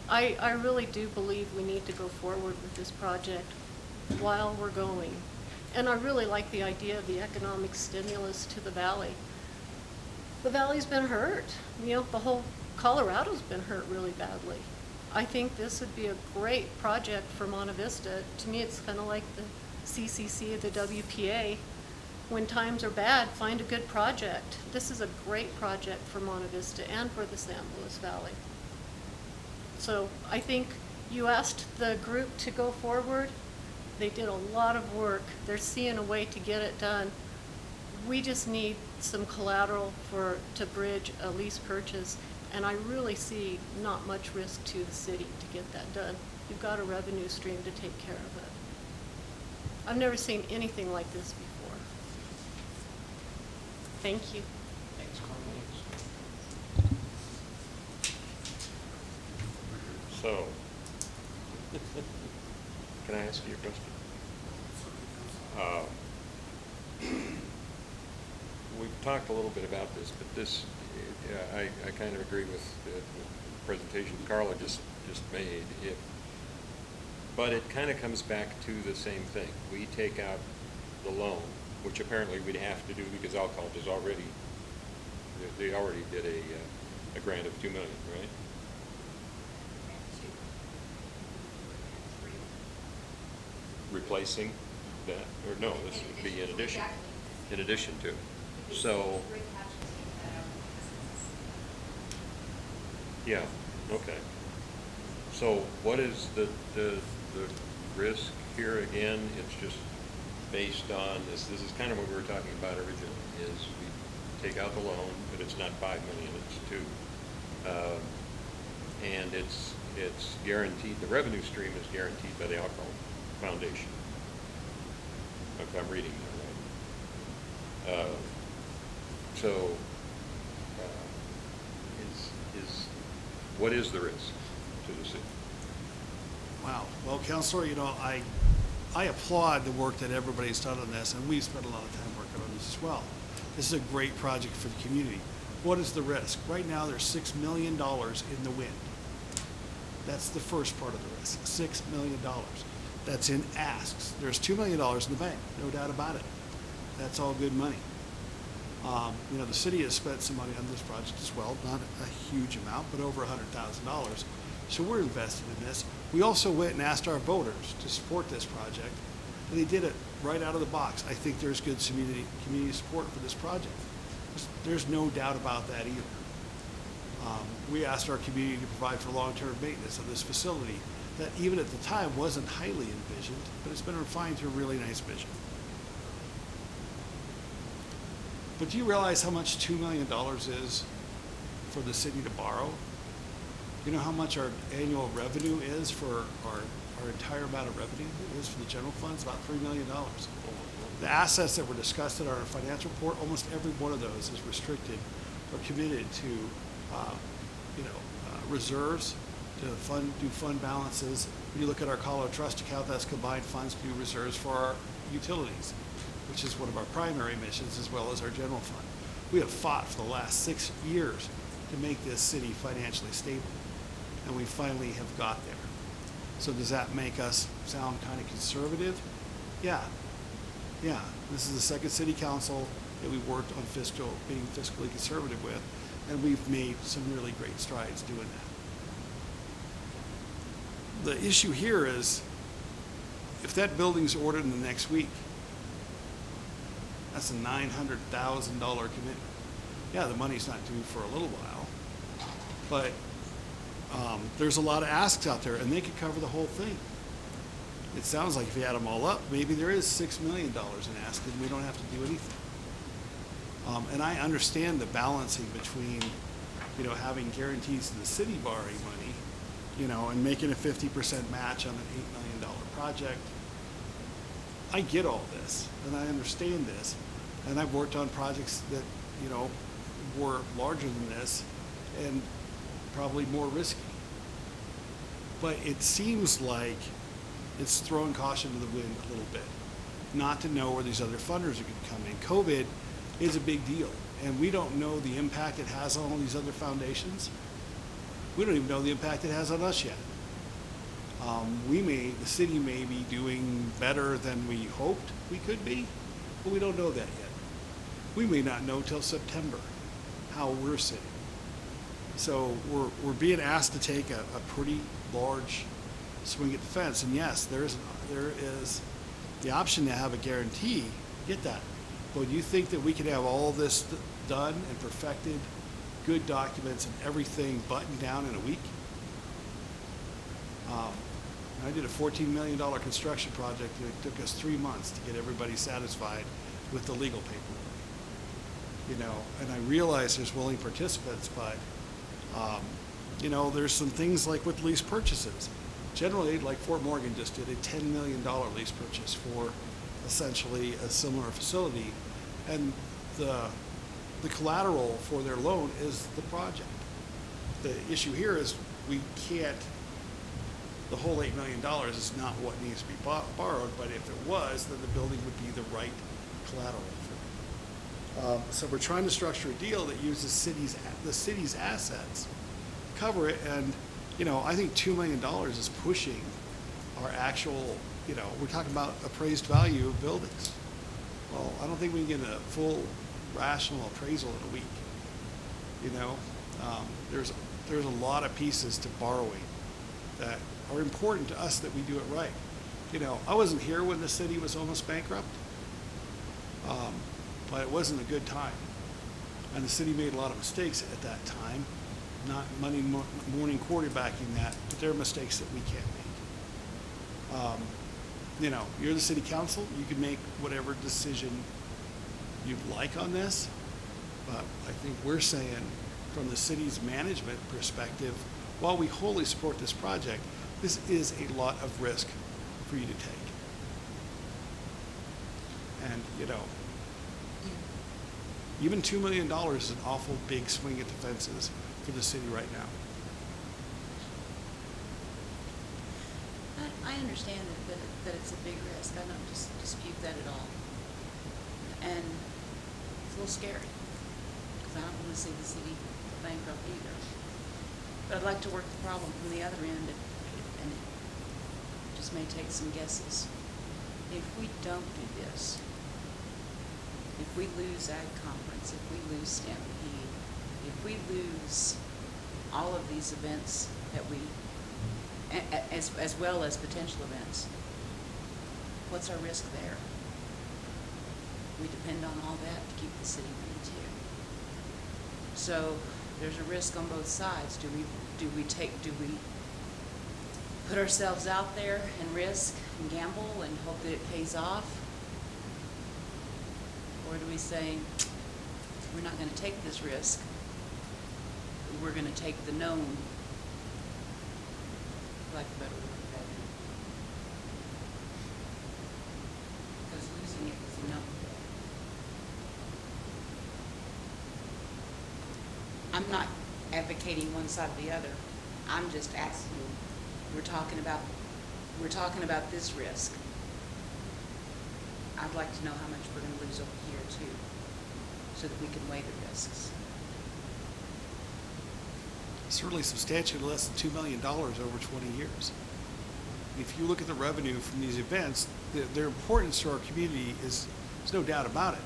I really do believe we need to go forward with this project while we're going. And I really like the idea of the economic stimulus to the valley. The valley's been hurt. The whole Colorado's been hurt really badly. I think this would be a great project for Monte Vista. To me, it's kind of like the CCC, the WPA. When times are bad, find a good project. This is a great project for Monte Vista and for the San Luis Valley. So I think you asked the group to go forward. They did a lot of work. They're seeing a way to get it done. We just need some collateral to bridge a lease purchase, and I really see not much risk to the city to get that done. You've got a revenue stream to take care of it. I've never seen anything like this before. Thank you. Thanks, Carmen. So, can I ask you a question? We've talked a little bit about this, but this, I kind of agree with the presentation Carla just made. But it kind of comes back to the same thing. We take out the loan, which apparently we'd have to do because Alcalt is already, they already did a grant of $2 million, right? Replacing that, or no, this would be in addition to. So, yeah, okay. So what is the risk here again? It's just based on this is kind of what we were talking about originally, is we take out the loan, but it's not $5 million, it's $2 million. And it's guaranteed, the revenue stream is guaranteed by the Alcohol Foundation. If I'm reading that right. What is the risk to the city? Wow. Well, Counselor, I applaud the work that everybody's done on this, and we've spent a lot of time working on this as well. This is a great project for the community. What is the risk? Right now, there's $6 million in the wind. That's the first part of the risk, $6 million. That's in asks. There's $2 million in the bank, no doubt about it. That's all good money. The city has spent some money on this project as well, not a huge amount, but over $100,000. So we're invested in this. We also went and asked our voters to support this project, and they did it right out of the box. I think there's good community support for this project. There's no doubt about that either. We asked our community to provide for long-term maintenance of this facility that even at the time wasn't highly envisioned, but it's been refined to a really nice vision. But do you realize how much $2 million is for the city to borrow? You know how much our annual revenue is for our entire amount of revenue is for the general funds? About $3 million. The assets that were discussed in our financial report, almost every one of those is restricted or committed to, reserves to do fund balances. When you look at our Colorado Trust account, that's combined funds to do reserves for our utilities, which is one of our primary missions, as well as our general fund. We have fought for the last 6 years to make this city financially stable, and we finally have got there. So does that make us sound kind of conservative? Yeah. This is the second city council that we worked on being fiscally conservative with, and we've made some really great strides doing that. The issue here is, if that building's ordered in the next week, that's a $900,000 commitment. Yeah, the money's not due for a little while, but there's a lot of asks out there, and they could cover the whole thing. It sounds like if you add them all up, maybe there is $6 million in asks, and we don't have to do anything. And I understand the balancing between, having guarantees to the city borrowing money, and making a 50% match on an $8 million project. I get all this, and I understand this, and I've worked on projects that, were larger than this and probably more risky. But it seems like it's throwing caution to the wind a little bit, not to know where these other funders are going to come in. COVID is a big deal, and we don't know the impact it has on all these other foundations. We don't even know the impact it has on us yet. The city may be doing better than we hoped we could be, but we don't know that yet. We may not know till September how we're sitting. So we're being asked to take a pretty large swing at the fence. And yes, there is the option to have a guarantee. Get that. But you think that we could have all this done and perfected, good documents and everything buttoned down in a week? I did a $14 million construction project, and it took us 3 months to get everybody satisfied with the legal paperwork. And I realize there's willing participants, but, there's some things like with lease purchases. Generally, like Fort Morgan just did a $10 million lease purchase for essentially a similar facility, and the collateral for their loan is the project. The issue here is we can't, the whole $8 million is not what needs to be borrowed, but if it was, then the building would be the right collateral for it. So we're trying to structure a deal that uses the city's assets, cover it, and I think $2 million is pushing our actual, we're talking about appraised value of buildings. Well, I don't think we can get a full rational appraisal in a week. There's a lot of pieces to borrowing that are important to us that we do it right. I wasn't here when the city was almost bankrupt, but it wasn't a good time. And the city made a lot of mistakes at that time, not Monday morning quarterbacking that, but there are mistakes that we can't make. You're the city council, you can make whatever decision you'd like on this, but I think we're saying from the city's management perspective, while we wholly support this project, this is a lot of risk for you to take. And, even $2 million is an awful big swing at the fences for the city right now. I understand that it's a big risk. I don't dispute that at all. And it's a little scary, because I don't want to see the city bankrupt either. But I'd like to work the problem from the other end, and it just may take some guesses. If we don't do this, if we lose Ag Conference, if we lose Stampede, if we lose all of these events that we, as well as potential events, what's our risk there? We depend on all that to keep the city running too. So there's a risk on both sides. Do we put ourselves out there and risk and gamble and hope that it pays off? Or do we say, we're not going to take this risk, we're going to take the known, like a better word, because losing it is a known. I'm not advocating one side or the other. I'm just asking, we're talking about this risk. I'd like to know how much we're going to lose over here too, so that we can weigh the risks. Certainly substantially less than $2 million over 20 years. If you look at the revenue from these events, their importance to our community there's no doubt about it.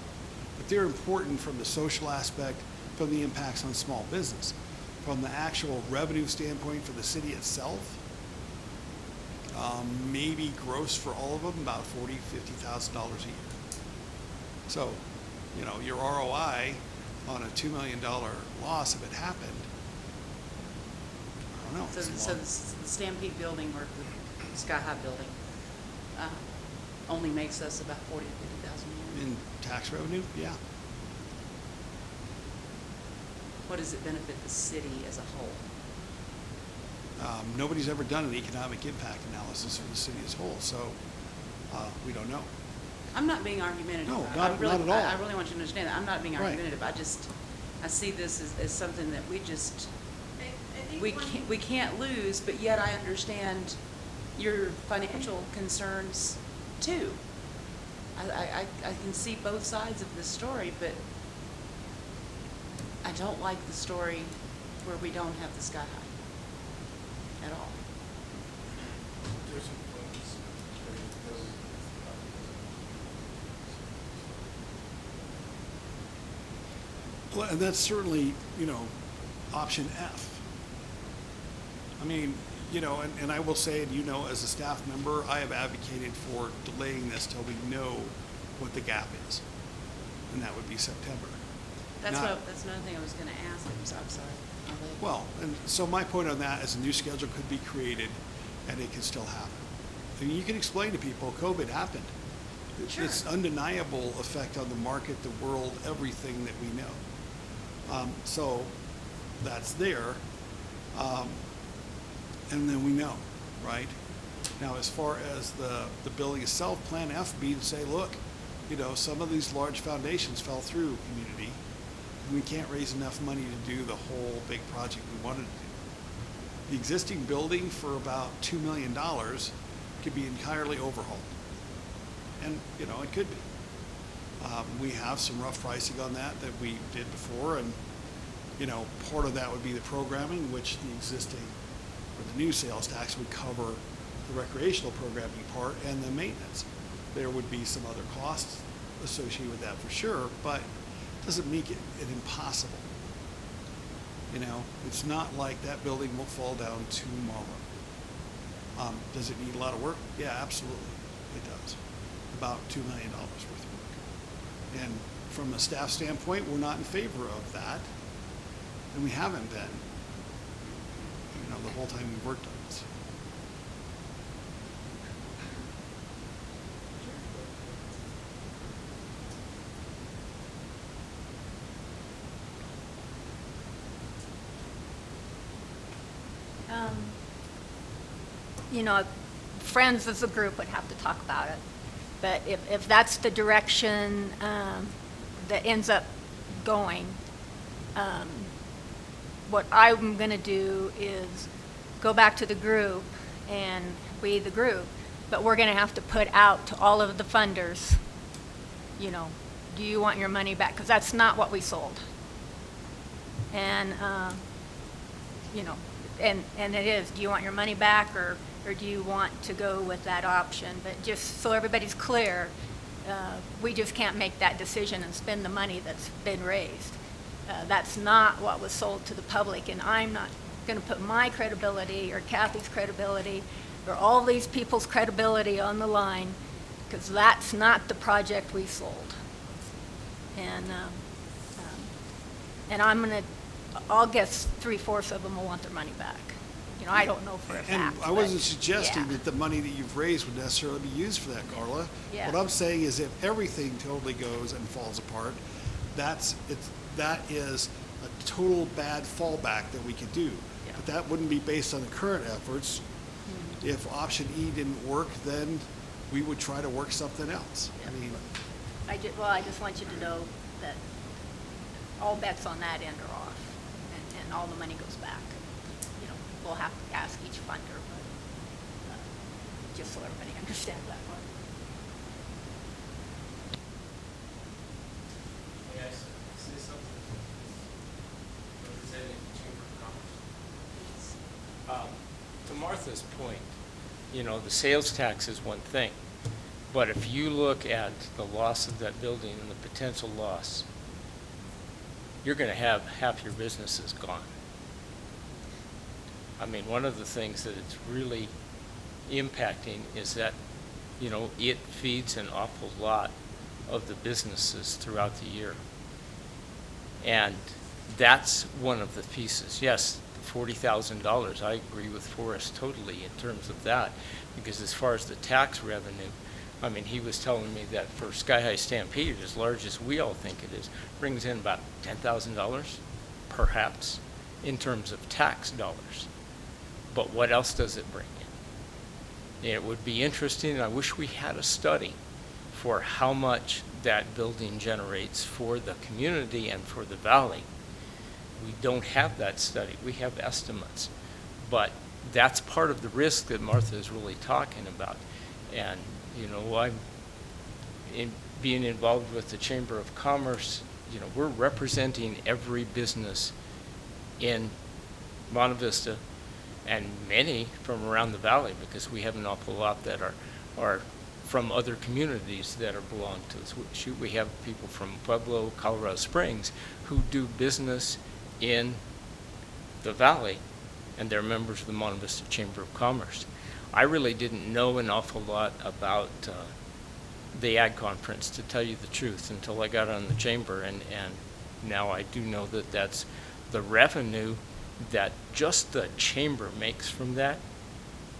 But they're important from the social aspect, from the impacts on small business, from the actual revenue standpoint for the city itself. Maybe gross for all of them, about $40,000, $50,000 a year. So, your ROI on a $2 million loss, if it happened, I don't know. So the Stampede building or the Sky High building only makes us about $40,000 to $50,000 a year. In tax revenue, yeah. What does it benefit the city as a whole? Nobody's ever done an economic impact analysis for the city as a whole, so we don't know. I'm not being argumentative. No, not at all. I really want you to understand that. I'm not being Right. argumentative. I see this as something that we can't lose, but yet I understand your financial concerns too. I can see both sides of this story, but I don't like the story where we don't have the Sky High at all. Well, and that's certainly, option F. I mean, you know, and I will say, and you know, as a staff member, I have advocated for delaying this till we know what the gap is. And that would be September. That's Not- that's another thing I was gonna ask, I'm sorry. I'll let- Well, and so my point on that is a new schedule could be created and it can still happen. I mean, you can explain to people, COVID happened. It's undeniable effect on the market, the world, everything that we know. So that's there. And then we know, right? Now, as far as the building itself, Plan F would be to say, look, you know, some of these large foundations fell through, community. We can't raise enough money to do the whole big project we wanted to do. The existing building for about $2 million could be entirely overhauled. And, you know, it could be. We have some rough pricing on that we did before, and, you know, part of that would be the programming, which the existing, or the new sales tax would cover the recreational programming part and the maintenance. There would be some other costs associated with that for sure, but it doesn't make it impossible. You know, it's not like that building will fall down tomorrow. Does it need a lot of work? Yeah, absolutely, it does. About $2 million worth of work. And from a staff standpoint, we're not in favor of that, and we haven't been, you know, the whole time we've worked on this. You know, Friends as a group would have to talk about it. But if that's the direction that ends up going, what I'm going to do is go back to the group, and we, the group, but we're going to have to put out to all of the funders, you know, do you want your money back? Because that's not what we sold. And, you know, and it is, do you want your money back, or do you want to go with that option? But just so everybody's clear, we just can't make that decision and spend the money that's been raised. That's not what was sold to the public, and I'm not going to put my credibility or Kathy's credibility or all these people's credibility on the line, because that's not the project we sold. And I'll guess 3/4 of them will want their money back. You know, I don't know for a fact. And I wasn't but, suggesting yeah. that the money that you've raised would necessarily be used for that, Carla. Yeah. What I'm saying is if everything totally goes and falls apart, that is a total bad fallback that we could do. Yeah. But that wouldn't be based on the current efforts. Mm-hmm. If option E didn't work, then we would try to work something else. Yeah. I mean, I just want you to know that all bets on that end are off, and all the money goes back. You know, we'll have to ask each funder, but just so everybody understands that part. May I say something? Representing the Chamber of Commerce. To Martha's point, you know, the sales tax is one thing, but if you look at the loss of that building and the potential loss, you're going to have half your businesses gone. I mean, one of the things that it's really impacting is that, you know, it feeds an awful lot of the businesses throughout the year. And that's one of the pieces. Yes, $40,000, I agree with Forrest totally in terms of that, because as far as the tax revenue, I mean, he was telling me that for Sky High Stampede, as large as we all think it is, brings in about $10,000, perhaps, in terms of tax dollars. But what else does it bring in? It would be interesting, and I wish we had a study for how much that building generates for the community and for the valley. We don't have that study. We have estimates. But that's part of the risk that Martha is really talking about. And, you know, I'm being involved with the Chamber of Commerce. You know, we're representing every business in Monte Vista and many from around the valley, because we have an awful lot that are from other communities that are belong to us. We have people from Pueblo, Colorado Springs, who do business in the valley and they're members of the Monte Vista Chamber of Commerce. I really didn't know an awful lot about the ag conference, to tell you the truth, until I got on the chamber, and now I do know that that's the revenue that just the chamber makes from that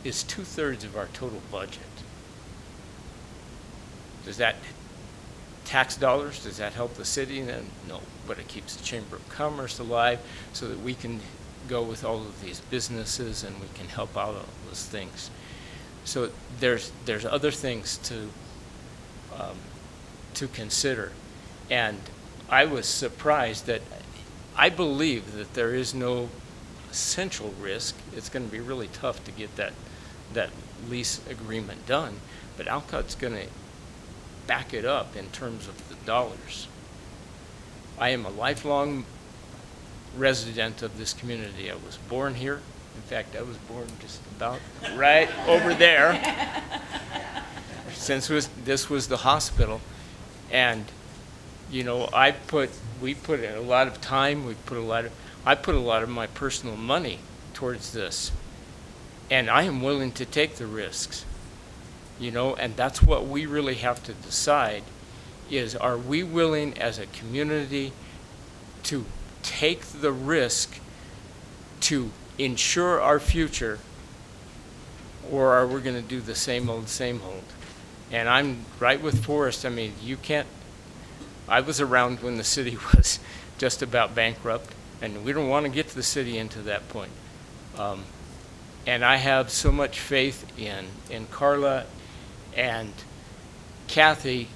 is 2/3 of our total budget. Does that tax dollars, does that help the city? No, but it keeps the Chamber of Commerce alive so that we can go with all of these businesses and we can help out all those things. So there's other things to consider. And I was surprised that I believe that there is no essential risk. It's going to be really tough to get that lease agreement done, but Alcott's going to back it up in terms of the dollars. I am a lifelong resident of this community. I was born here. In fact, I was born just about right over there. Since this was the hospital, and you know, we put in a lot of time. I put a lot of my personal money towards this, and I am willing to take the risks. You know, and that's what we really have to decide is, are we willing as a community to take the risk to ensure our future, or are we going to do the same old, same old? And I'm right with Forrest. I mean, you can't, I was around when the city was just about bankrupt, and we don't want to get the city into that point. And I have so much faith in Carla and Kathy.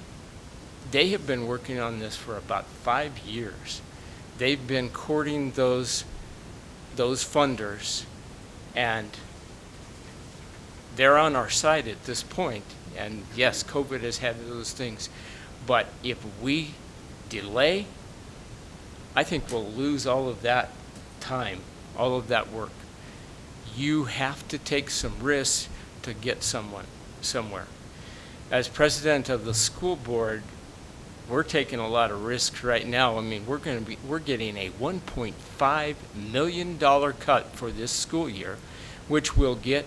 They have been working on this for about 5 years. They've been courting those funders, and they're on our side at this point. And yes, COVID has had those things, but if we delay, I think we'll lose all of that time, all of that work. You have to take some risks to get somewhere. As president of the school board, we're taking a lot of risks right now. I mean, we're getting a $1.5 million cut for this school year, which will get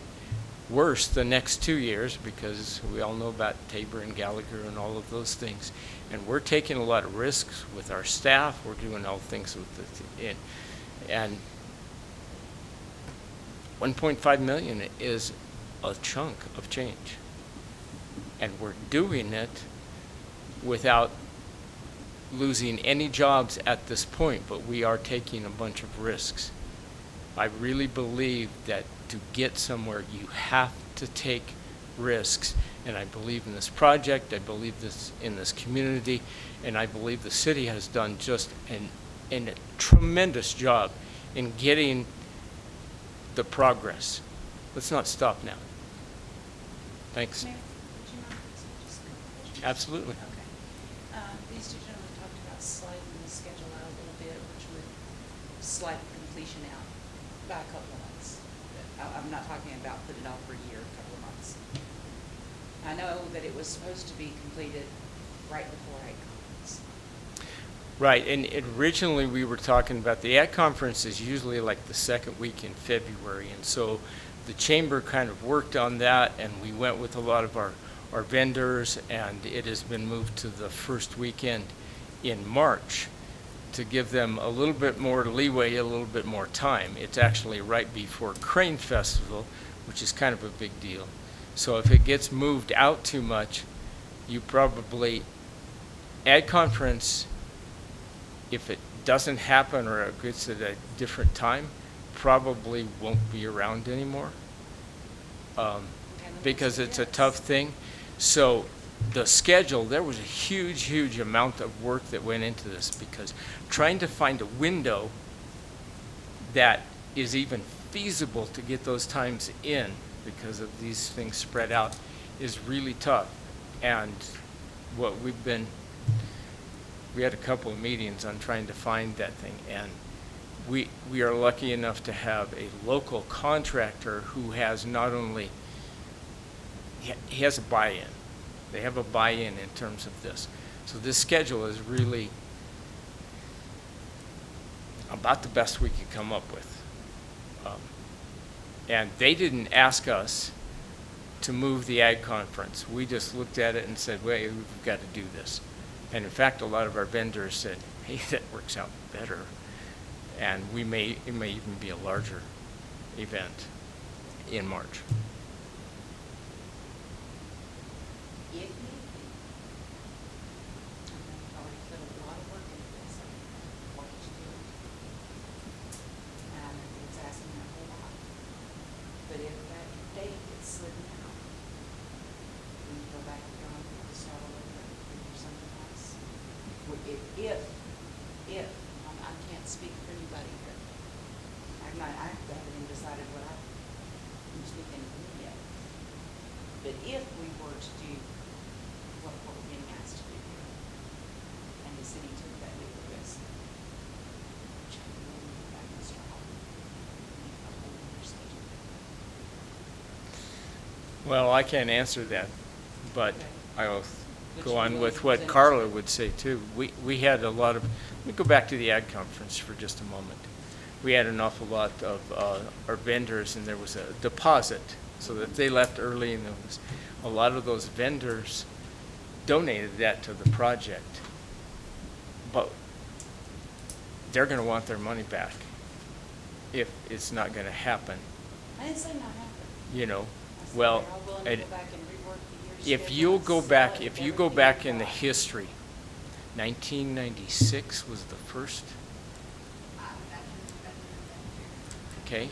worse the next 2 years because we all know about Tabor and Gallagher and all of those things. And we're taking a lot of risks with our staff. We're doing all things with it. And $1.5 million is a chunk of change. And we're doing it without losing any jobs at this point, but we are taking a bunch of risks. I really believe that to get somewhere, you have to take risks. And I believe in this project, I believe in this community, and I believe the city has done just a tremendous job in getting the progress. Let's not stop now. Thanks. Mayor, would you mind asking just a couple questions? Absolutely. Okay. These two gentlemen talked about sliding the schedule out a little bit, which would slide the completion out by a couple of months. I'm not talking about putting it off for a year, a couple of months. I know that it was supposed to be completed right before Ag Conference. Right, and originally we were talking about the Ag Conference is usually like the second week in February, and so the chamber kind of worked on that, and we went with a lot of our vendors, and it has been moved to the first weekend in March to give them a little bit more leeway, a little bit more time. It's actually right before Crane Festival, which is kind of a big deal. So if it gets moved out too much, you probably, Ag Conference, if it doesn't happen or it gets at a different time, probably won't be around anymore because it's a tough thing. So the schedule, there was a huge amount of work that went into this, because trying to find a window that is even feasible to get those times in because of these things spread out is really tough. And what we had a couple of meetings on trying to find that thing, and we are lucky enough to have a local contractor who has not only, he has a buy-in. They have a buy-in in terms of this. So this schedule is really about the best we could come up with. And they didn't ask us to move the ag conference. We just looked at it and said, wait, we've got to do this. And in fact, a lot of our vendors said, hey, that works out better. And it may even be a larger event in March. If need be. I've already put a lot of work into this, what you do. And I know it's asking a whole lot. But if that date gets slid out, we can go back and go and start all over and do something else. If, I can't speak for anybody here. I haven't even decided what I'm speaking for me yet. But if we were to do what we're being asked to do here, and the city took that big risk, which I really go back and start all over, make a whole other schedule. Well, I can't answer that, but Okay. I'll But go you're on willing with to what present Carla it. would say too. We had a lot of, let me go back to the ag conference for just a moment. We had an awful lot of our vendors, and there was a deposit, so that they left early, and there was a lot of those vendors donated that to the project. But they're going to want their money back if it's not going to happen, I didn't say not happen. you know. I said Well, they're all willing to and go back and rework the year's if schedule you'll and go sell back, it if with you go everything back we've in the got. history, 1996 was the first, okay?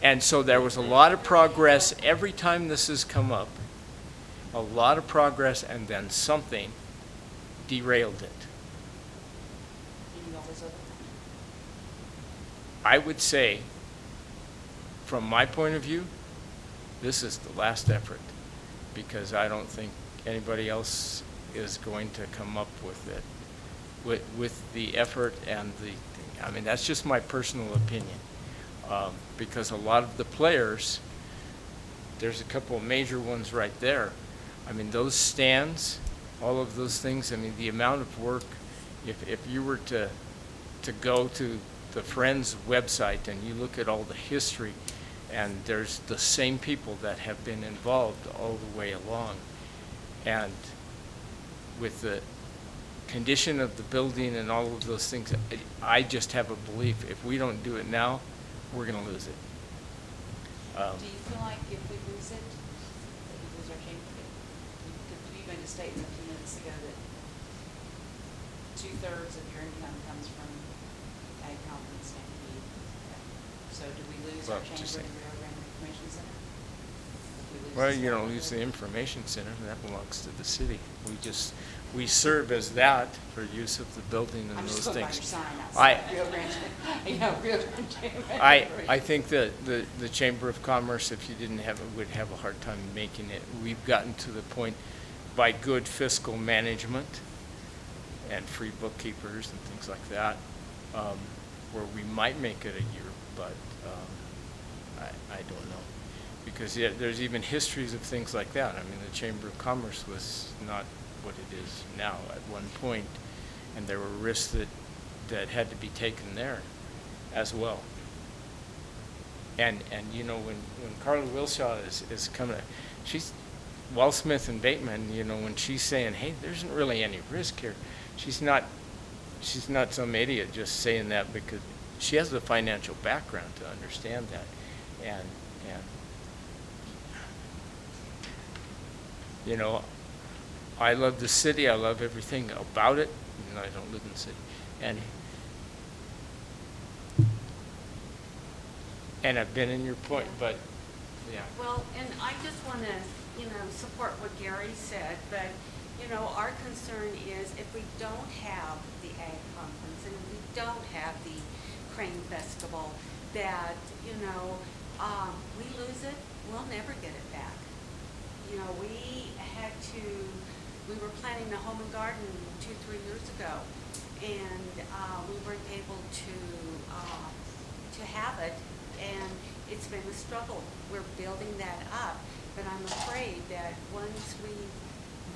And so there was a lot of progress every time this has come up, a lot of progress, and then something derailed it. You always overcome it. I would say, from my point of view, this is the last effort, because I don't think anybody else is going to come up with it, with the effort and the, I mean, that's just my personal opinion. Because a lot of the players, there's a couple of major ones right there. I mean, those stands, all of those things, I mean, the amount of work, if you were to go to the Friends website and you look at all the history, and there's the same people that have been involved all the way along. And with the condition of the building and all of those things, I just have a belief, if we don't do it now, we're going to lose it. Do you feel like if we lose it, that we lose our chamber? You made a statement a few minutes ago that 2/3 of your income comes from ag conference and feed. So do we lose our Well, chamber just and saying. Rio Grande Information Center? If we lose Well, this you don't one? lose the information center, that belongs to the city. We serve as that for use of the building and I'm those just going by your things. sign I- outside Rio Grande. Yeah, Rio Grande Chamber. I think that the Chamber of Commerce, if you didn't have it, would have a hard time making it. We've gotten to the point, by good fiscal management and free bookkeepers and things like that, where we might make it a year, but I don't know. Because there's even histories of things like that. I mean, the Chamber of Commerce was not what it is now at one point, and there were risks that had to be taken there as well. And you know, when Carla Wilshaw is coming, she's, Walsmith and Bateman, you know, when she's saying, hey, there isn't really any risk here, she's not some idiot just saying that, because she has the financial background to understand that. And you know, I love the city, I love everything about it, even though I don't live in the city. And I've been in your point, but, yeah. Well, and I just want to, support what Gary said, but, our concern is if we don't have the ag conference and if we don't have the Crane Festival, that, we lose it, we'll never get it back. We were planning the home and garden 2-3 years ago, and we weren't able to have it, and it's been a struggle. We're building that up, but I'm afraid that once we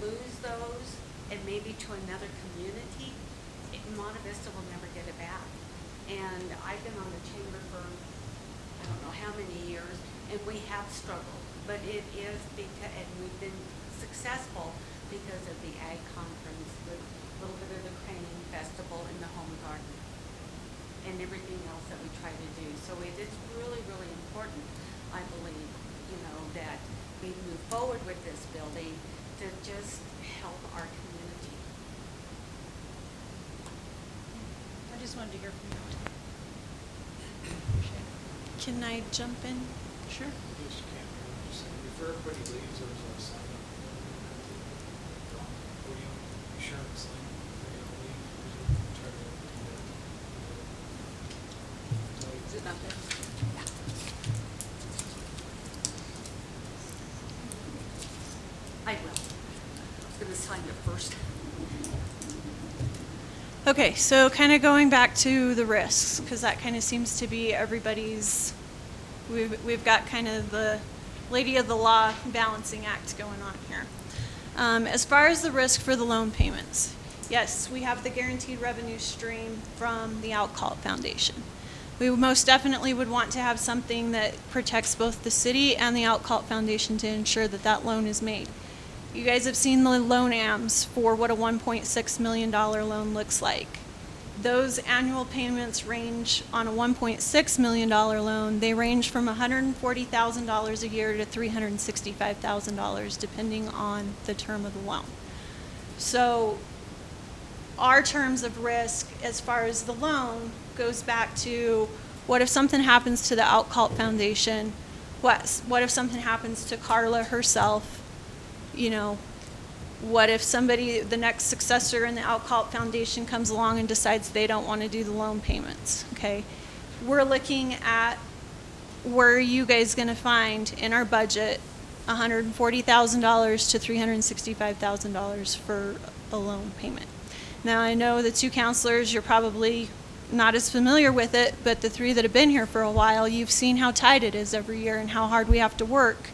lose those, and maybe to another community, Monte Vista will never get it back. And I've been on the chamber for, I don't know how many years, and we have struggled. But it is because, and we've been successful because of the Ag Conference, the little bit of the Crane Festival and the Home Garden, and everything else that we try to do. So it is really, really important, I believe, you know, that we move forward with this building to just help our community. I just wanted to hear from you. Can I jump in? Sure. Yes, you can. Just before everybody leaves, there's a sign up. Podium, be sure and sign. They're gonna leave. Try to. Is it not there? I will. I was gonna sign it first. Okay, so kind of going back to the risks, because that kind of seems to be everybody's, we've got kind of the lady of the law balancing act going on here. As far as the risk for the loan payments, yes, we have the guaranteed revenue stream from the Outcall Foundation. We most definitely would want to have something that protects both the city and the Outcall Foundation to ensure that that loan is made. You guys have seen the loan AMs for what a $1.6 million loan looks like. Those annual payments range on a $1.6 million loan, they range from $140,000 a year to $365,000 depending on the term of the loan. So our terms of risk as far as the loan goes back to what if something happens to the Outcall Foundation? What if something happens to Carla herself? You know, what if somebody, the next successor in the Outcall Foundation comes along and decides they don't want to do the loan payments, okay? We're looking at where are you guys going to find in our budget $140,000 to $365,000 for a loan payment. Now, I know the two counselors, you're probably not as familiar with it, but the three that have been here for a while, you've seen how tight it is every year and how hard we have to work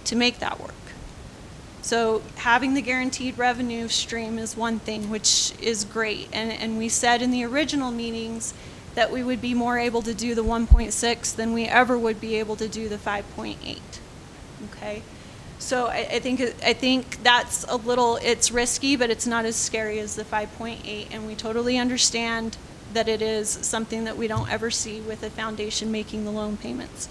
to make that work. So having the guaranteed revenue stream is one thing, which is great. And we said in the original meetings that we would be more able to do the 1.6 than we ever would be able to do the 5.8. Okay? So I think that's a little, it's risky, but it's not as scary as the 5.8. And we totally understand that it is something that we don't ever see with a foundation making the loan payments.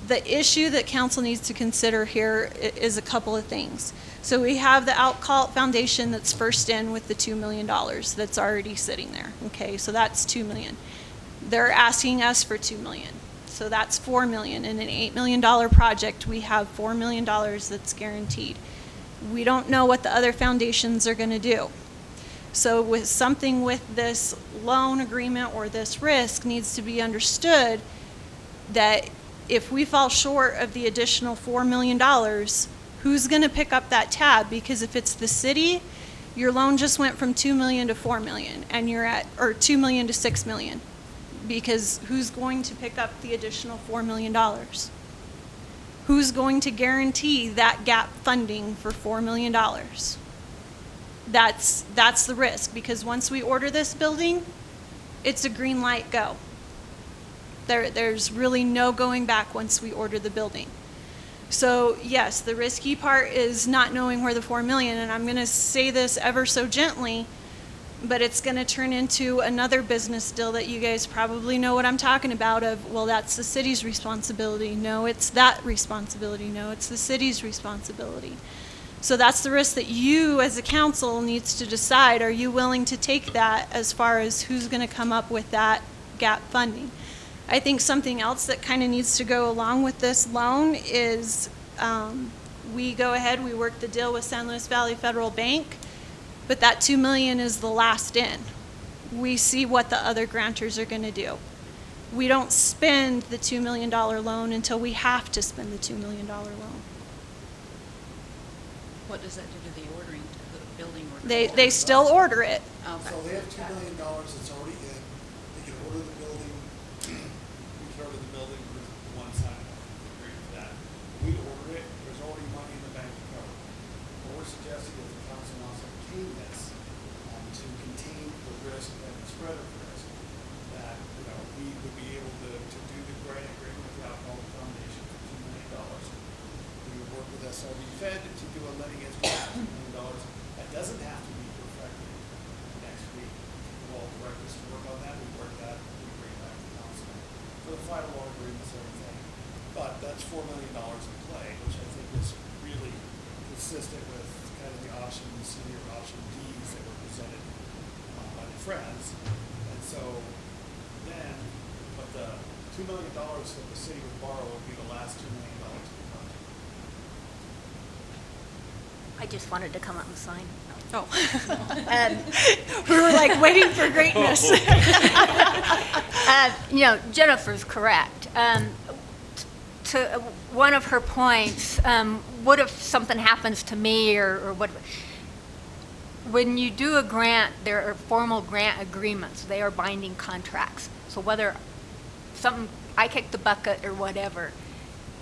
The issue that council needs to consider here is a couple of things. So we have the Outcall Foundation that's first in with the $2 million that's already sitting there. Okay, so that's $2 million. They're asking us for $2 million. So that's $4 million. In an $8 million project, we have $4 million that's guaranteed. We don't know what the other foundations are going to do. So with something with this loan agreement or this risk needs to be understood that if we fall short of the additional $4 million, who's going to pick up that tab? Because if it's the city, your loan just went from $2 million to $4 million, and you're at, or $2 million to $6 million. Because who's going to pick up the additional $4 million? Who's going to guarantee that gap funding for $4 million? That's the risk, because once we order this building, it's a green light, go. There's really no going back once we order the building. So yes, the risky part is not knowing where the $4 million, and I'm going to say this ever so gently, but it's going to turn into another business deal that you guys probably know what I'm talking about of, well, that's the city's responsibility. No, it's that responsibility. No, it's the city's responsibility. So that's the risk that you as a council needs to decide. Are you willing to take that as far as who's going to come up with that gap funding? I think something else that kind of needs to go along with this loan is we go ahead, we work the deal with San Luis Valley Federal Bank, but that $2 million is the last in. We see what the other grantors are going to do. We don't spend the $2 million loan until we have to spend the $2 million loan. What does that do to the ordering, to the building order? They still order it. Okay. So they have $2 million that's already in. They can order the building. We can order the building with one side. Agree with that. We order it. There's already money in the bank to cover it. What we're suggesting is the council wants to contain this to contain the risk and the spread of risk. That we we would be able to do the grant agreement with the Alcohol Foundation for $2 million. We would work with SRB Fed to do a lending instrument for $2 million. That doesn't have to be perfected next week. We'll direct us to work on that. We work that, we bring it back to the council for the final loan agreements and everything. But that's $4 million in play, which I think is really consistent with kind of the option C or option Ds that were presented by the Friends. And so then, but the $2 million that the city would borrow would be the last $2 million of the project. I just wanted to come up and sign. Oh. We were like waiting for greatness. Jennifer's correct. To one of her points, what if something happens to me or what? When you do a grant, there are formal grant agreements. They are binding contracts. So whether I kick the bucket or whatever,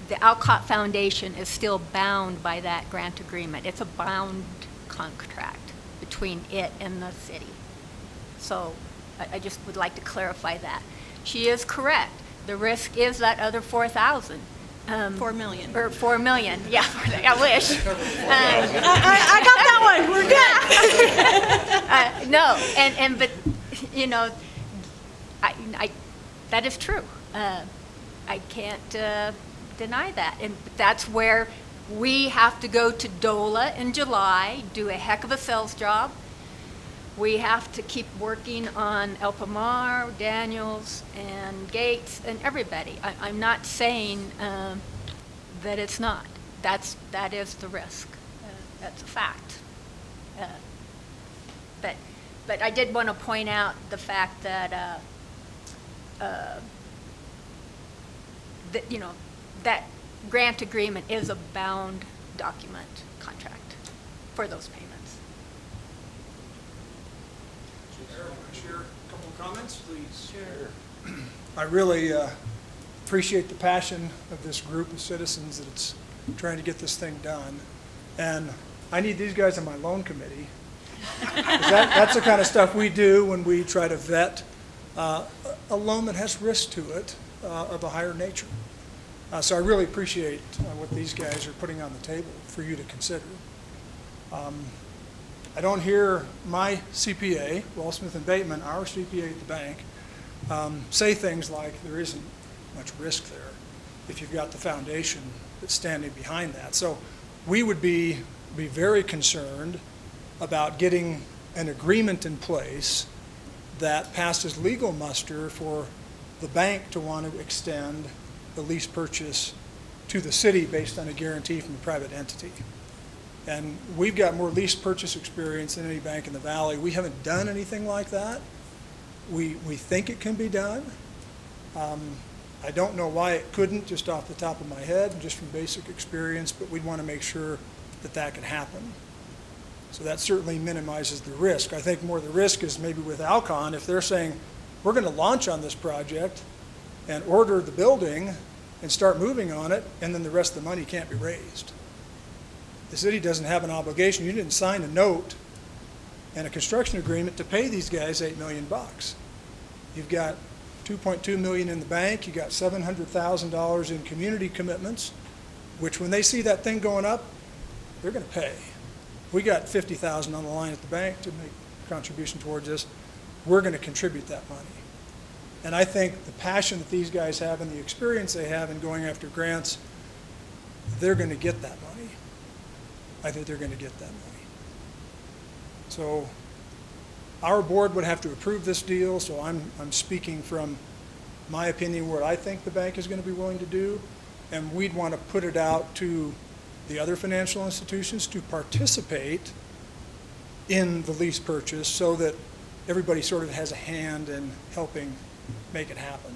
the Alcott Foundation is still bound by that grant agreement. It's a bound contract between it and the city. So I just would like to clarify that. She is correct. The risk is that other 4,000. 4 million. Or 4 million, yeah, I wish. I got that one, we're good. No, but, that is true. I can't deny that. And that's where we have to go to DOLA in July, do a heck of a sales job. We have to keep working on El Pomar, Daniels, and Gates, and everybody. I'm not saying that it's not. That is the risk. That's a fact. But I did want to point out the fact that that grant agreement is a bound document contract for those payments. Can I share a couple of comments, please? Sure. I really appreciate the passion of this group of citizens that's trying to get this thing done. And I need these guys on my loan committee. 'Cause that's the kind of stuff we do when we try to vet a loan that has risk to it of a higher nature. So I really appreciate what these guys are putting on the table for you to consider. I don't hear my CPA, Wall Smith and Bateman, our CPA at the bank, say things like there isn't much risk there if you've got the foundation that's standing behind that. So we would be very concerned about getting an agreement in place that passes legal muster for the bank to want to extend the lease purchase to the city based on a guarantee from a private entity. And we've got more lease purchase experience than any bank in the valley. We haven't done anything like that. We think it can be done. I don't know why it couldn't just off the top of my head, just from basic experience, but we'd want to make sure that that can happen. So that certainly minimizes the risk. I think more the risk is maybe with Alcon, if they're saying, we're going to launch on this project and order the building and start moving on it, and then the rest of the money can't be raised. The city doesn't have an obligation. You didn't sign a note and a construction agreement to pay these guys $8 million. You've got $2.2 million in the bank. You got $700,000 in community commitments, which when they see that thing going up, they're going to pay. We got $50,000 on the line at the bank to make a contribution towards this. We're going to contribute that money. And I think the passion that these guys have and the experience they have in going after grants, they're going to get that money. I think they're going to get that money. So our board would have to approve this deal, so I'm speaking from my opinion what I think the bank is going to be willing to do, and we'd want to put it out to the other financial institutions to participate in the lease purchase so that everybody sort of has a hand in helping make it happen.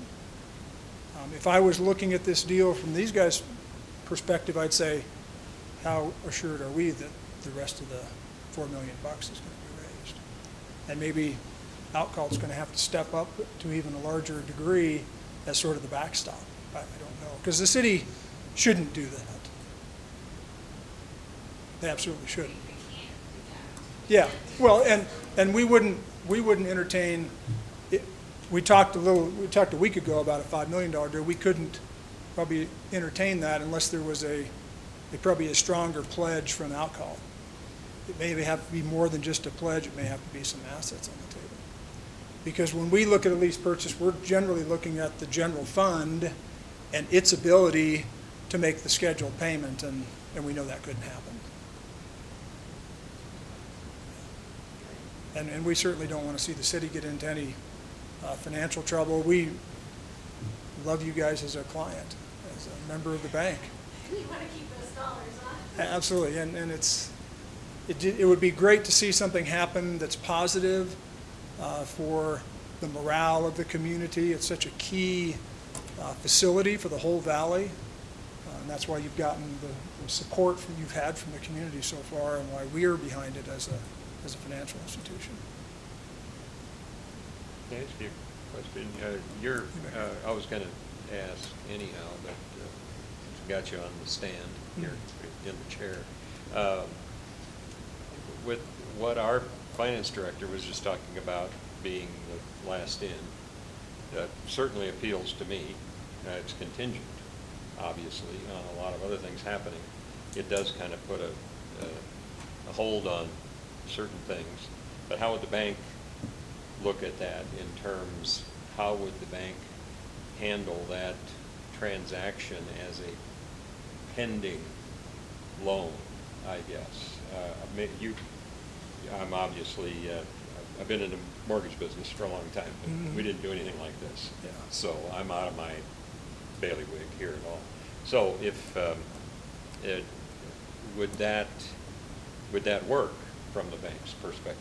If I was looking at this deal from these guys' perspective, I'd say, how assured are we that the rest of the $4 million is going to be raised? And maybe Outcall's going to have to step up to even a larger degree as sort of the backstop. I don't know, because the city shouldn't do that. They absolutely shouldn't. Yeah, well, and we wouldn't entertain it. we talked a week ago about a $5 million deal. We couldn't probably entertain that unless there was probably a stronger pledge from Outcall. It may have to be more than just a pledge. It may have to be some assets on the table. Because when we look at a lease purchase, we're generally looking at the general fund and its ability to make the scheduled payment, and we know that couldn't happen. And we certainly don't want to see the city get into any financial trouble. We love you guys as a client, as a member of the bank. You want to keep those dollars, huh? Absolutely, and it would be great to see something happen that's positive for the morale of the community. It's such a key facility for the whole valley, and that's why you've gotten the support you've had from the community so far, and why we are behind it as a financial institution. Can I ask you a question? I was going to ask anyhow, but got you on the stand here in the chair. With what our finance director was just talking about being the last in, that certainly appeals to me. It's contingent, obviously, on a lot of other things happening. It does kind of put a hold on certain things. But how would the bank look at that in terms, how would the bank handle that transaction as a pending loan, I guess? I'm obviously, I've been in the mortgage business for a long time, but we didn't do anything like this. Yeah. So I'm out of my bailiwick here at all. So if, would that work from the bank's perspective?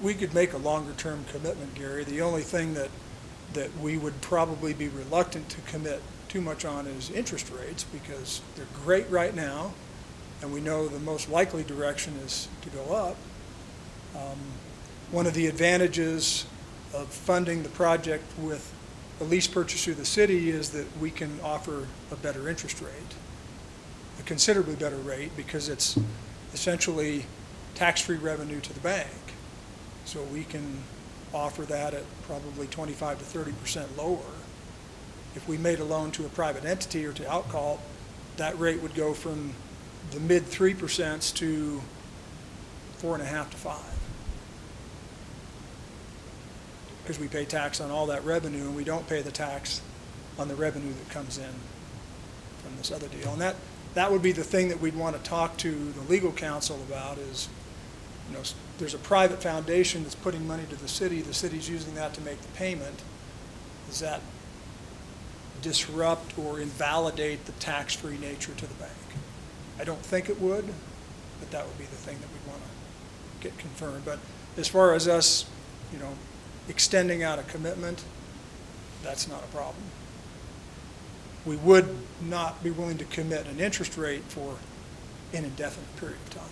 We could make a longer-term commitment, Gary. The only thing that we would probably be reluctant to commit too much on is interest rates, because they're great right now, and we know the most likely direction is to go up. One of the advantages of funding the project with a lease purchase through the city is that we can offer a better interest rate, a considerably better rate, because it's essentially tax-free revenue to the bank. So we can offer that at probably 25 to 30% lower. If we made a loan to a private entity or to Outcall, that rate would go from the mid 3% to 4.5 to 5. Because we pay tax on all that revenue, and we don't pay the tax on the revenue that comes in from this other deal. And that would be the thing that we'd want to talk to the legal counsel about is, you know, there's a private foundation that's putting money to the city's using that to make the payment. Does that disrupt or invalidate the tax-free nature to the bank? I don't think it would, but that would be the thing that we'd want to get confirmed. But as far as us, you know, extending out a commitment, that's not a problem. We would not be willing to commit an interest rate for an indefinite period of time.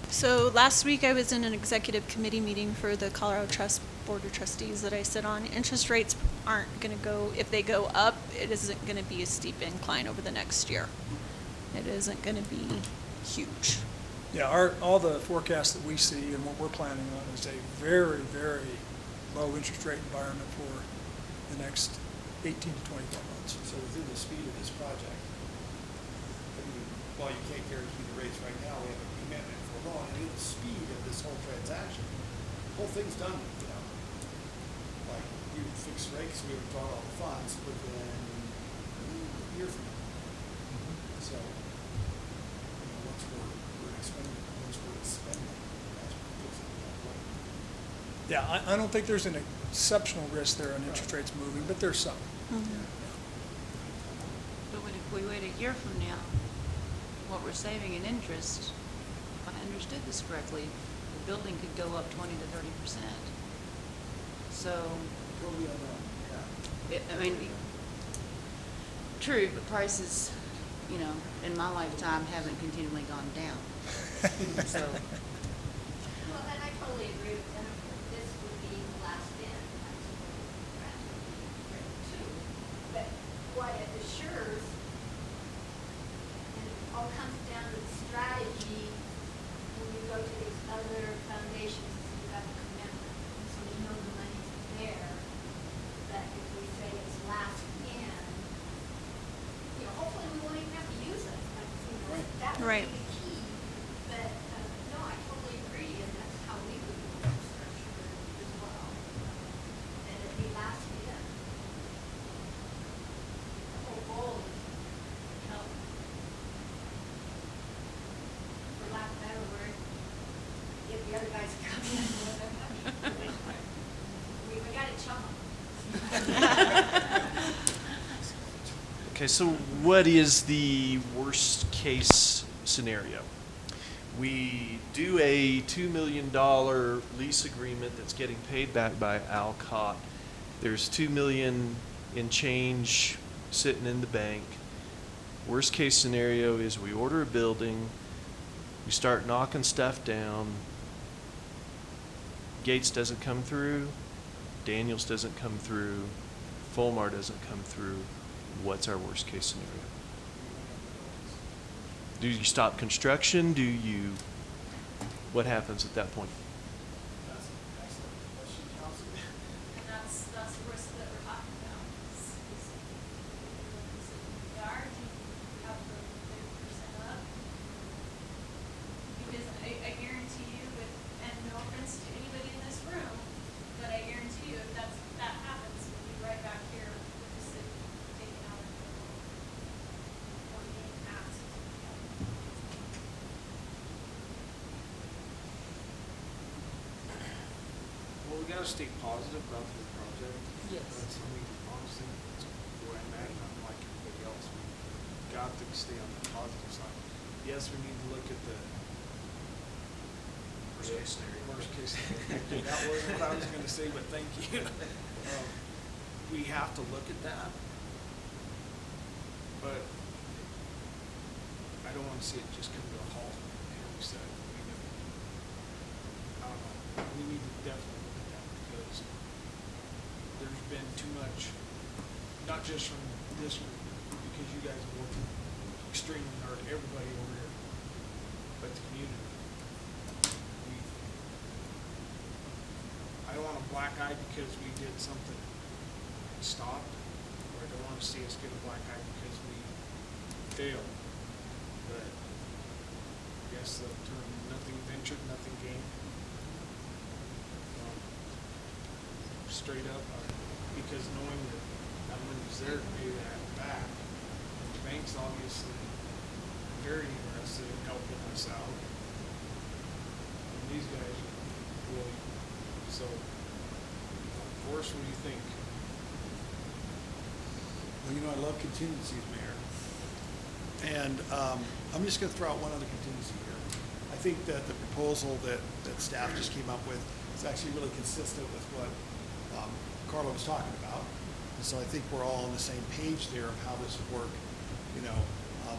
So last week I was in an executive committee meeting for the Colorado Trust Board of Trustees that I sit on. Interest rates aren't going to go, if they go up, it isn't going to be a steep incline over the next year. It isn't going to be huge. Yeah, all the forecasts that we see and what we're planning on is a very, very low interest rate environment for the next 18 to 24 months. So within the speed of this project, I mean, while you can't guarantee the rates right now, we have a commitment for a loan, and in the speed of this whole transaction, the whole thing's done, you know. Like, we would fix rates, we would draw all the funds within a year from now. So, you know, once we're expending, that's what fixes it that way. Yeah, I don't think there's an exceptional risk there on interest rates moving, but there's some. But if we wait a year from now, what we're saving in interest, if I understood this correctly, the building could go up 20 to 30%. So, Totally unknown, yeah. I mean, true, but prices, you know, in my lifetime haven't continually gone down. So, Well, and I totally agree with Jennifer. This would be the last in. That's what would be great too. But what it assures, and it all comes down to the strategy when you go to these other foundations, you've got a commitment. So you know to come in with it. We got a chop. Okay, so what is the worst case scenario? We do a $2 million lease agreement that's getting paid back by Alcott. There's $2 million in change sitting in the bank. Worst case scenario is we order a building, we start knocking stuff down, Gates doesn't come through, Daniels doesn't come through, Fulmar doesn't come through. What's our worst case scenario? Do you stop construction? What happens at that point? That's an excellent question, Council. And that's the risk that we're talking about. We are, do you have the 30% up? Because I guarantee you, and no offense to anybody in this room, but I guarantee you if that happens, we'll be right back here with the city taking out of the or being asked. Well, we gotta stay positive about this project. Yes. That's, I mean, honestly, that's where I'm at, and I'm like everybody else. We got to stay on the positive side. Yes, we need to look at the Worst case scenario. worst case scenario. That wasn't what I was gonna say, but thank you. We have to look at that. But I don't wanna see it just come to a halt, and we said, I don't know, we need to definitely look at that, because there's been too much, not just from this group, because you guys are working extremely hard, everybody over here, but the community. I don't want a black eye because we did something and stopped, or I don't want to see us get a black eye because we failed. But I guess the term, nothing ventured, nothing gained. Straight up, because knowing that that money's there to pay that back, and the bank's obviously very interested in helping us out. And these guys are really, so, Forrest, what do you think? Well, you know, I love contingencies, Mayor. And I'm just gonna throw out one other contingency here. I think that the proposal that staff just came up with is actually really consistent with what Carla was talking about. And so I think we're all on the same page there of how this would work. You know,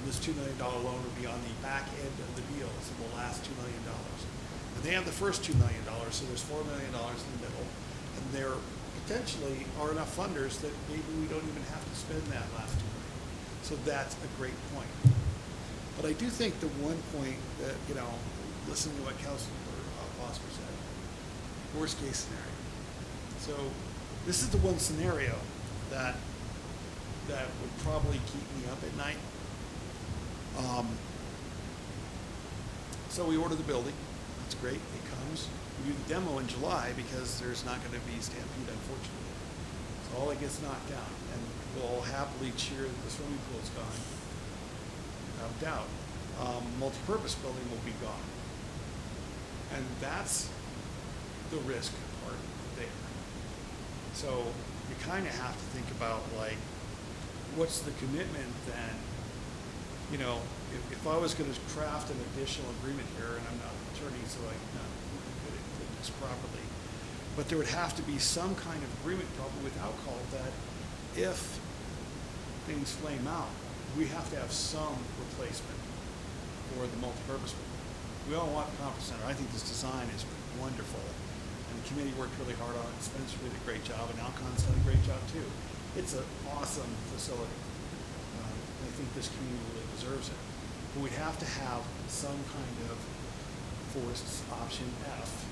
this $2 million loan would be on the back end of the deal, so the last $2 million. And they have the first $2 million, so there's $4 million in the middle. And there potentially are enough funders that maybe we don't even have to spend that last $2 million. So that's a great point. But I do think the one point that, you know, listening to what Councilor Foster said, worst case scenario. So this is the one scenario that would probably keep me up at night. So we order the building. That's great. It comes. We do the demo in July because there's not going to be Stampede, unfortunately. So all it gets knocked down, and we'll happily cheer that the swimming pool's gone. Without doubt. Multi-purpose building will be gone. And that's the risk part there. So you kind of have to think about, like, what's the commitment then? You know, if I was going to craft an additional agreement here, and I'm not an attorney, so I'm not good at doing this properly, but there would have to be some kind of agreement, probably with alcohol, that if things flame out, we have to have some replacement for the multipurpose building. We all want the conference center. I think this design is wonderful, and the committee worked really hard on it. Spencer did a great job, and Alcon's done a great job too. It's an awesome facility. I think this community really deserves it. But we have to have some kind of Forrest's option F,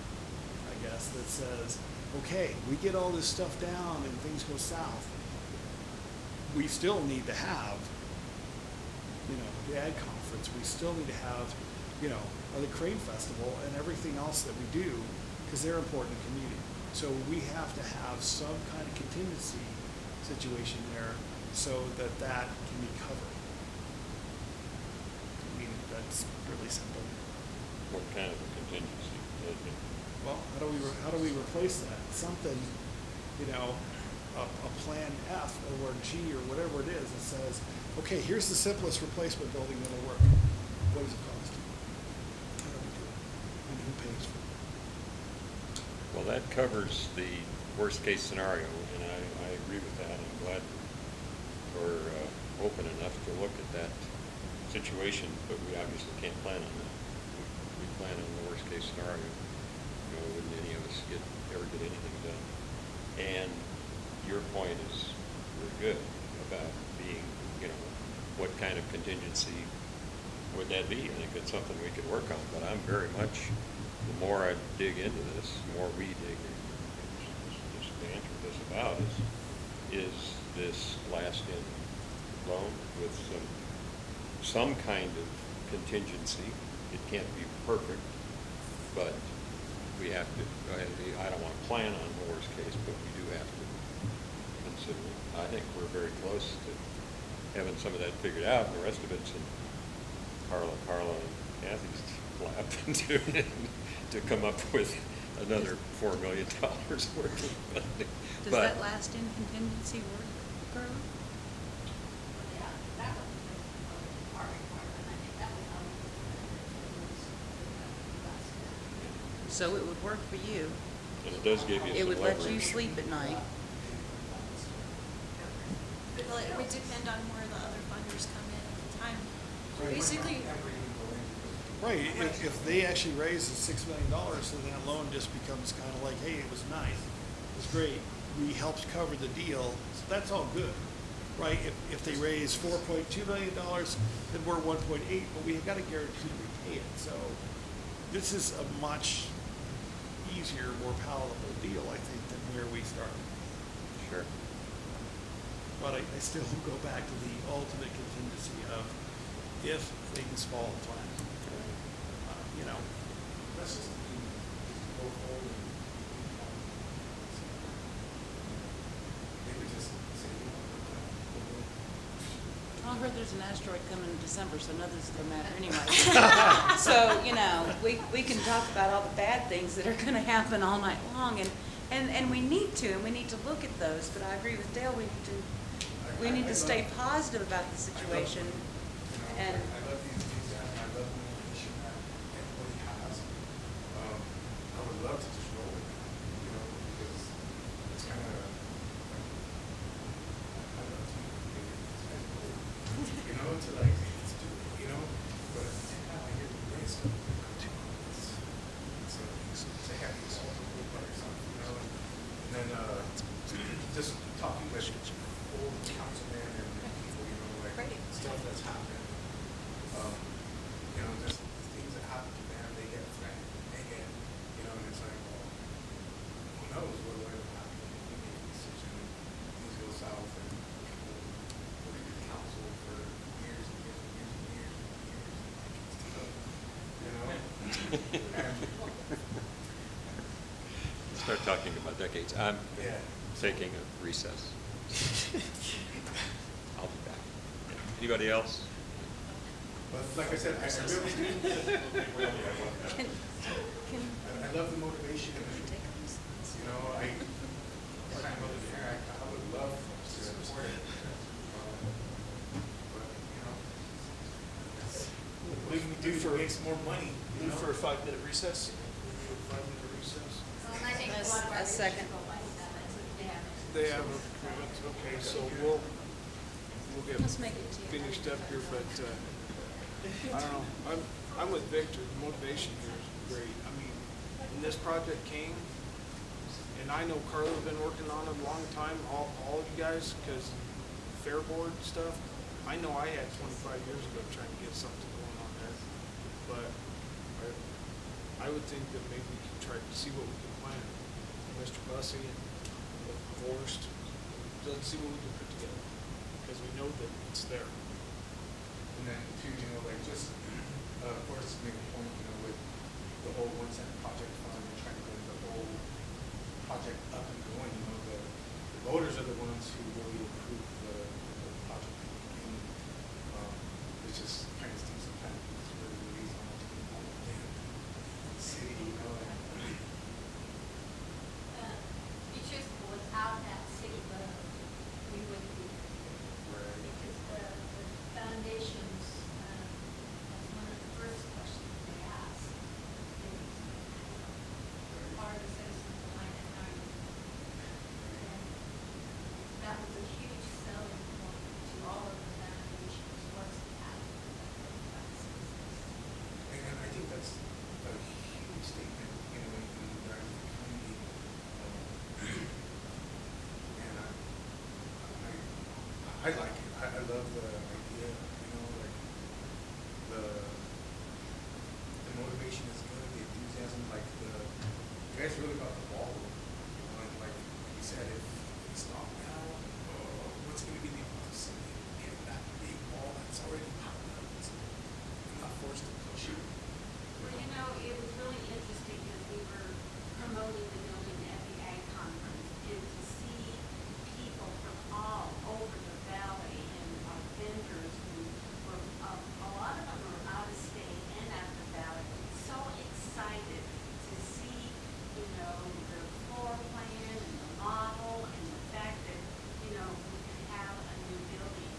I guess, that says, okay, we get all this stuff down and things go south. We still need to have, you know, the ag conference. We still need to have, you know, the Crane Festival and everything else that we do, because they're important to the community. So we have to have some kind of contingency situation there so that that can be covered. I mean, that's really simple. What kind of a contingency? Well, how do we replace that? Something, you know, a plan F or G or whatever it is that says, okay, here's the simplest replacement building that'll work. What does it cost? How do we do it? And who pays for it? Well, that covers the worst-case scenario, and I agree with that. I'm glad we're open enough to look at that situation, but we obviously can't plan on that. We plan on the worst-case scenario. You know, wouldn't any of us ever get anything done? And your point is very good about being, you know, what kind of contingency would that be? I think it's something we could work on, but I'm very much, the more I dig into this, the more we dig into this, the answer to this about is this last-in loan with some kind of contingency. It can't be perfect, but we have to, I don't want to plan on the worst case, but we do have to consider it. I think we're very close to having some of that figured out, and the rest of it's in Carla and Kathy's lap to come up with another $4 million worth of funding. Does that last in contingency work, Carla? Yeah, that was our requirement. I think that was how we So it would work for you. And it does give you It some would let you leverage. sleep at night. Well, it would depend on where the other funders come in at the time. Basically, Right, if they actually raise the $6 million, then that loan just becomes kind of like, hey, it was nice, it was great, we helped cover the deal, so that's all good, right? If they raise $4.2 million, then we're 1.8, but we got a guarantee to repay it, so this is a much easier, more palatable deal, I think, than where we started. Sure. But I still go back to the ultimate contingency of if things fall flat. You know. That's just go forward and maybe just say, I heard there's an asteroid coming in December, so nothing's gonna matter anyway. So, you know, we can talk about all the bad things that are gonna happen all night long, and we need to, and we need to look at those, but I agree with Dale, we need to stay positive about the situation, and I love these guys, and I love the motivation that everybody has. I would love to just roll with it, you know, because it's kind of, I love to make it, you know, to like, let's do it, you know, but at the same time, I hear the risk of it's a heavy assault on the by yourself, you know, and then just talking with old councilmen and people, you know, like stuff that's happened. You know, just things that happen to them, they get threatened, you know, and it's like, well, who knows what will happen if we make a decision and things go south and people look at the council for years and years and years and years and years and still, you know? And, Start talking about decades. I'm yeah. taking a recess. I'll be back. Anybody else? But like I said, I really do. I love the motivation of it. You know, I would love to support it. But, you know, what can we do to make some more money? You know? For a 5-minute recess? 5-minute recess. I think a lot of our A second. go like that. That's what they have. They have agreements, okay, so we'll get Let's make it 10. finished up here, but, I don't know, I'm with Victor, the motivation here is great. I mean, when this project came, and I know Carla's been working on it a long time, all of you guys, because Fair Board stuff, I know I had 25 years ago trying to get something going on there, but I would think that maybe we can try to see what we can plan. Mr. Bussey and Forrest, let's see what we can put together, because we know that it's there. And then too, you know, like just, of course, make a point, you know, with the whole 1 cent project fund and trying to get the whole project up and going, you know, the voters are the ones who really approve the project. And, it's just kind of seems sometimes it's really liaison to the whole damn city, you know, and I like it. I love the idea, you know, like the motivation is good, the enthusiasm, like you guys really about the ballroom, you know, and like you said, if we stop now, what's going to be the odds of getting that big ball that's already popped up? I'm not forced to push it. Well, you know, it was really interesting as we were promoting the building at the Ag Conference, and to see people from all over the valley and vendors who were, a lot of them were out of state and out of the valley, so excited to see, you know, the floor plan and the model and the fact that, you know, we could have a new building.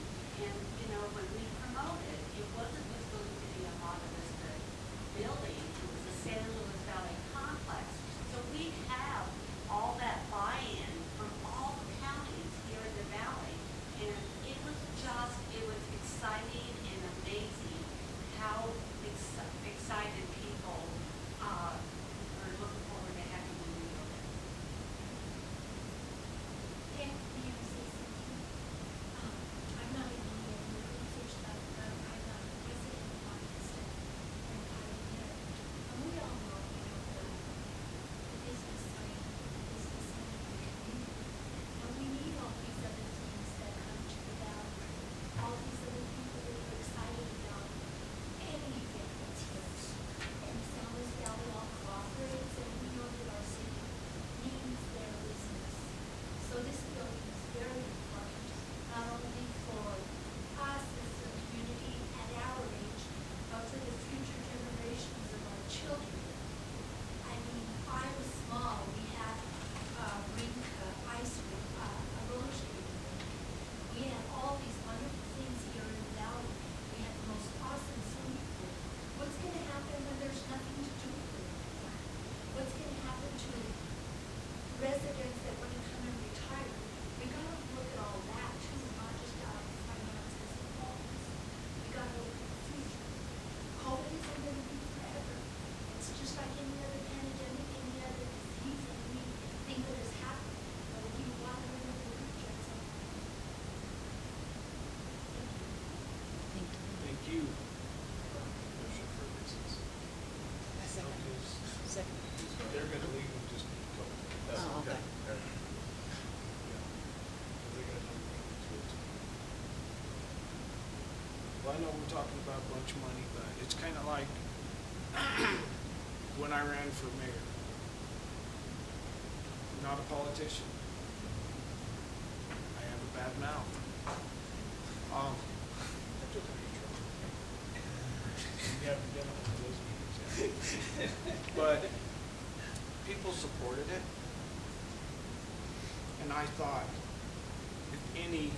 And, you know, when we promoted, it wasn't just going to be a Monte Vista building, it was the San Luis Valley complex. So we have all that buy-in from all the counties here in the valley. And it was exciting and amazing how excited people are looking forward to having the new building. And may I say something? I'm not a lawyer, I'm not research that, but I'm a resident of Monte Vista and pioneer. And we all know, you know, the business side, the business side of the community. And we need all these other things that come to the valley, all these other people that are excited about any event that's here. And San Luis Valley all cooperates, and we know that our city needs their business. So this building is very important, not only for us as a community at our age, but for the future generations of our children. I mean, I was small, we had a rink, ice rink, a roller skating rink. We had all these wonderful things here in the valley. We had the most awesome swimming pool. What's gonna happen when there's nothing to do with it? What's gonna happen to residents that want to come and retire? We gotta look at all that too, not just our finances and loans. We gotta look at the future. COVID isn't gonna be forever. It's just like any other pandemic, any other disease, anything that has happened. But we want to remember the future at some point. Thank you. Thank Thank you. you. Motion for recess. Second. They're gonna leave and just go. Oh, okay. Yeah. They got another meeting to it. Well, I know we're talking about a bunch of money, but it's kind of like when I ran for mayor. I'm not a politician. I have a bad mouth. That doesn't mean trouble. You haven't been on those meetings yet. But people supported it. And I thought, if any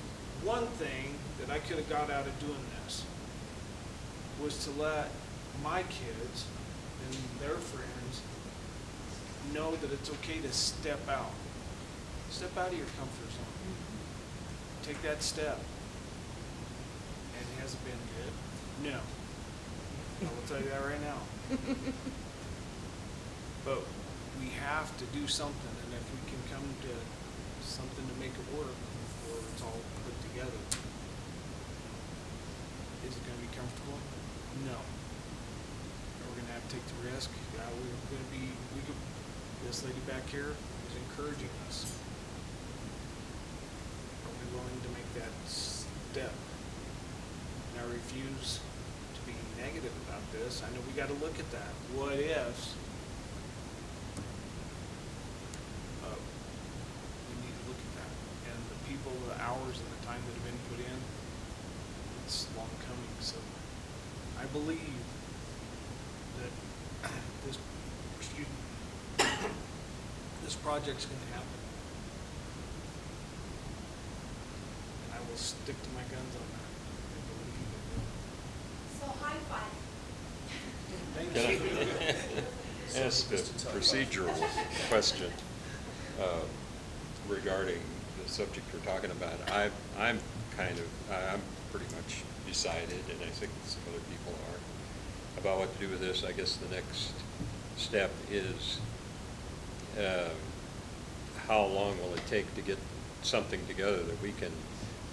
one thing that I could have got out of doing this was to let my kids and their friends know that it's okay to step out. Step out of your comfort zone. Take that step. And has it been good? No. I will tell you that right now. But we have to do something, and if we can come to something to make it work, or it's all put together, is it gonna be comfortable? No. Are we gonna have to take the risk? Yeah, we're gonna be, this lady back here is encouraging us. Are we willing to make that step? And I refuse to be negative about this. I know we gotta look at that. What ifs? We need to look at that. And the people, the hours and the time that have been put in, it's long coming. So I believe that this, this project's gonna happen. And I will stick to my guns on that. I believe it will. So high five. Thank Can you. I ask a procedural question regarding the subject we're talking about? I'm pretty much decided, and I think some other people are, about what to do with this. I guess the next step is how long will it take to get something together that we can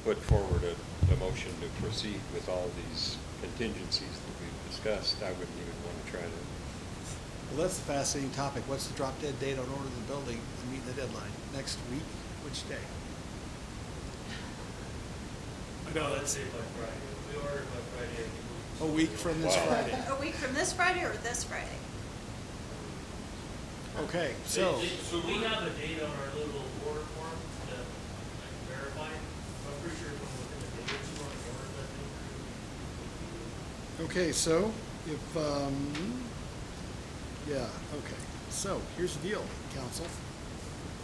put forward a motion to proceed with all these contingencies that we've discussed, I wouldn't even want to try to. Well, that's a fascinating topic. What's the drop dead date on order the building and meet the deadline? Next week? Which day? I know that's it by Friday. We ordered by Friday. A week from this Wow. Friday. A week from this Friday or this Friday? Okay, so, So we have a date on our little order form that I can verify. I'm pretty sure it's within a day or two on the order that they. okay, so if, yeah, okay. So here's the deal, council,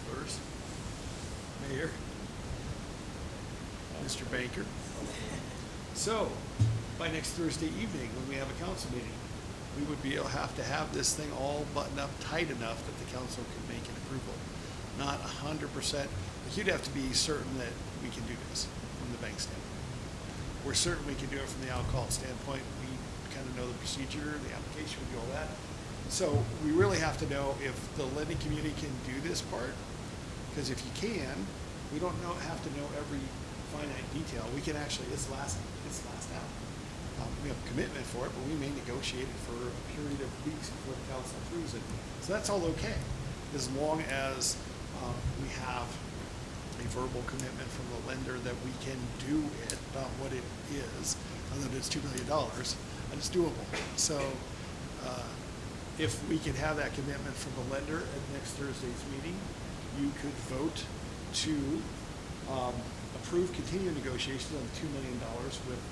first, mayor, Mr. Banker. So by next Thursday evening, when we have a council meeting, we would have to have this thing all buttoned up tight enough that the council can make an approval. Not 100%, but you'd have to be certain that we can do this from the bank standpoint. We're certain we can do it from the alcohol standpoint. We kind of know the procedure, the application, we do all that. So we really have to know if the lending community can do this part, because if you can, we don't have to know every finite detail. We can actually, it's last out. We have a commitment for it, but we may negotiate it for a period of weeks before the council approves it. So that's all okay, as long as we have a verbal commitment from the lender that we can do it, not what it is, other than it's $2 million, and it's doable. So if we can have that commitment from the lender at next Thursday's meeting, you could vote to approve continuing negotiations on $2 million with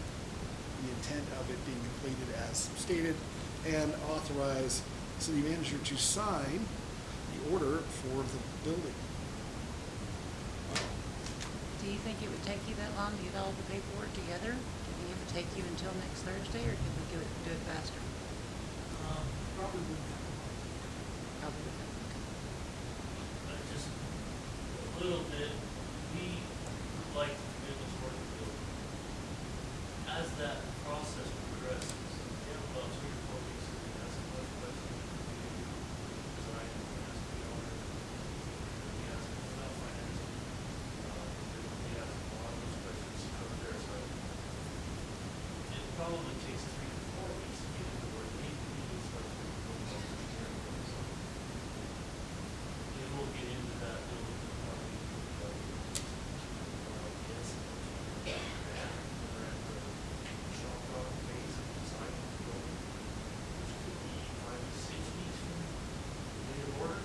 the intent of it being completed as stated, and authorize the city manager to sign the order for the building. Do you think it would take you that long to get all the paperwork together? Do you think it would take you until next Thursday, or can we do it faster? Probably wouldn't have. Probably would have. Just a little bit, we like to be able to work the building. As that process progresses, we have about 3 or 4 weeks to ask a bunch of questions. Design, ask the owner, we ask about financing. We ask a lot of those questions to cover their side. It probably takes 3 to 4 weeks to get into where they can start to build up the material. Then we'll get into that building probably. Yes. We're at the shop rock phase of design of the building, which could be 5 to 6 weeks from the date of order.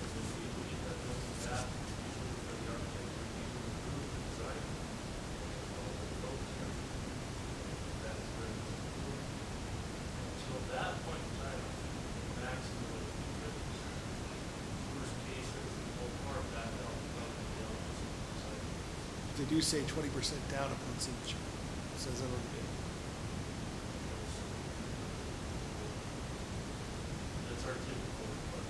If we get that building back, usually for the architect to review and approve the design, all the building that is ready to approve. So at that point in time, maximum of 2 trips. Worst case, if we pull part back out, probably down just design. They do say 20% down upon signature. It says that on the bid. That's our typical, but,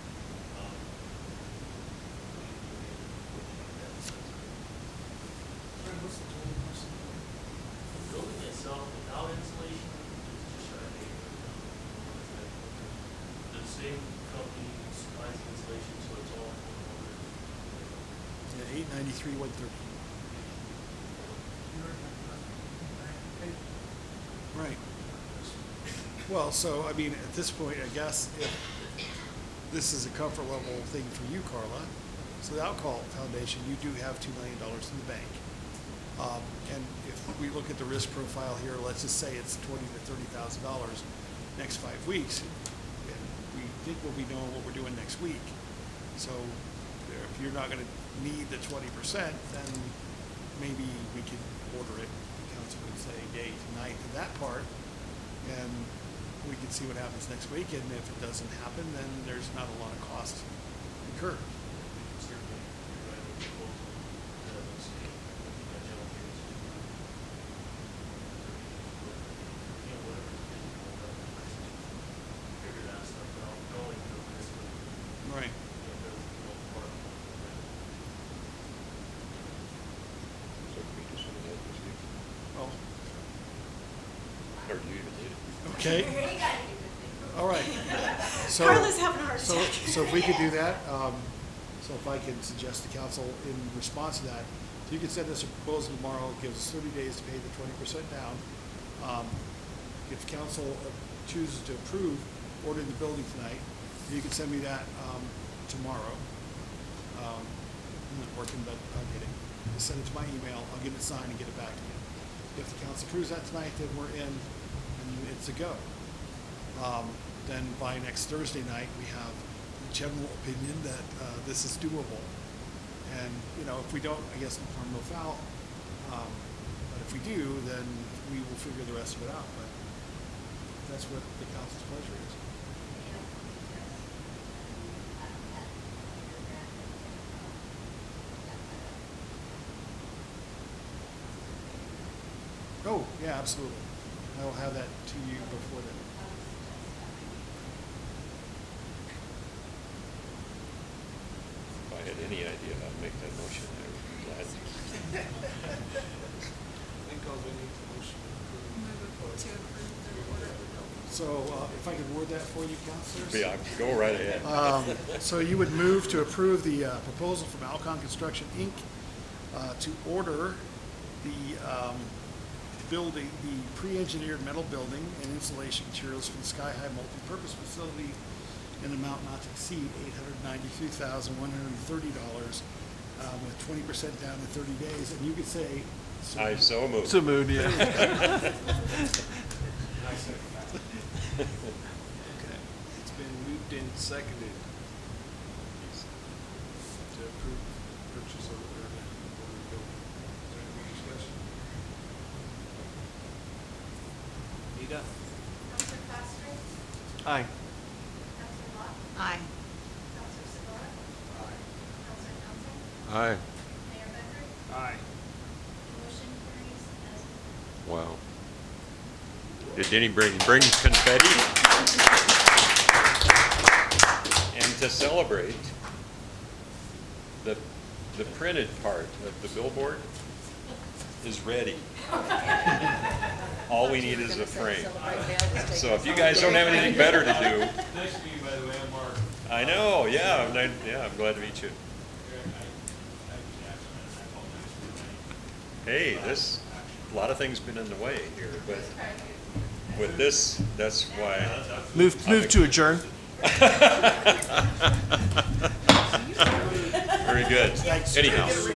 what's the total cost of the building? The building itself, without insulation, is just shy of $8 million. The same company supplies the insulation, so it's all in one order. Yeah, 893, 130. Right. Well, so, I mean, at this point, I guess, if this is a comfort level thing for you, Carla, so the Alcohol Foundation, you do have $2 million in the bank. And if we look at the risk profile here, let's just say it's $20,000 to $30,000 next 5 weeks, and we think we'll be knowing what we're doing next week. So if you're not gonna need the 20%, then maybe we could order it. The council could say day to night to that part, and we can see what happens next week, and if it doesn't happen, then there's not a lot of cost incurred. Certainly, you're right, the proposal doesn't state that general case. You know, whatever is reasonable, but figure that stuff out, knowing the risk of, Right. there's no part of it. So can we do some of that this week? Well, Or do you even need it? okay. All right. So, Carla's having a heart so, attack. so if we could do that, So if I can suggest to council in response to that, if you can send us a proposal tomorrow, it gives us 30 days to pay the 20% down. If council chooses to approve ordering the building tonight, you can send me that tomorrow. I'm not working, but I'll get it. Just send it to my email, I'll get it signed and get it back to you. If the council approves that tonight, then we're in, and it's a go. Then by next Thursday night, we have the general opinion that this is doable. And, you know, if we don't, I guess no harm, no foul. But if we do, then we will figure the rest of it out. But that's what the council's pleasure is. Oh, yeah, absolutely. I will have that to you before then. If I had any idea how to make that motion, I would be glad to. I think all we need to motion to approve the order of the building. So if I could word that for you, councilors? Yeah, go right ahead. So you would move to approve the proposal from Alcon Construction, Inc. To order the building, the pre-engineered metal building and insulation materials for the Sky High multi-purpose facility in an amount not to exceed $893,130 with 20% down in 30 days. And you could say. I so moved. So moved, yeah. Okay. It's been moved and seconded to approve purchase of order of building. Is there any more discussion? Nita? Counselor Foster? Aye. Counselor Locke? Aye. Counselor Segura? Aye. Counselor Thompson? Aye. Mayor Becker? Aye. Motion carries as Wow. Did any bring confetti? And to celebrate, the printed part of the billboard is ready. All we need is a frame. So if you guys don't have anything better to do. Nice to meet you, by the way, I'm Mark. I know, yeah, I'm glad to meet you. Hey, a lot of things been in the way here, but with this, that's why. Move to adjourn. Very good. Anyhow.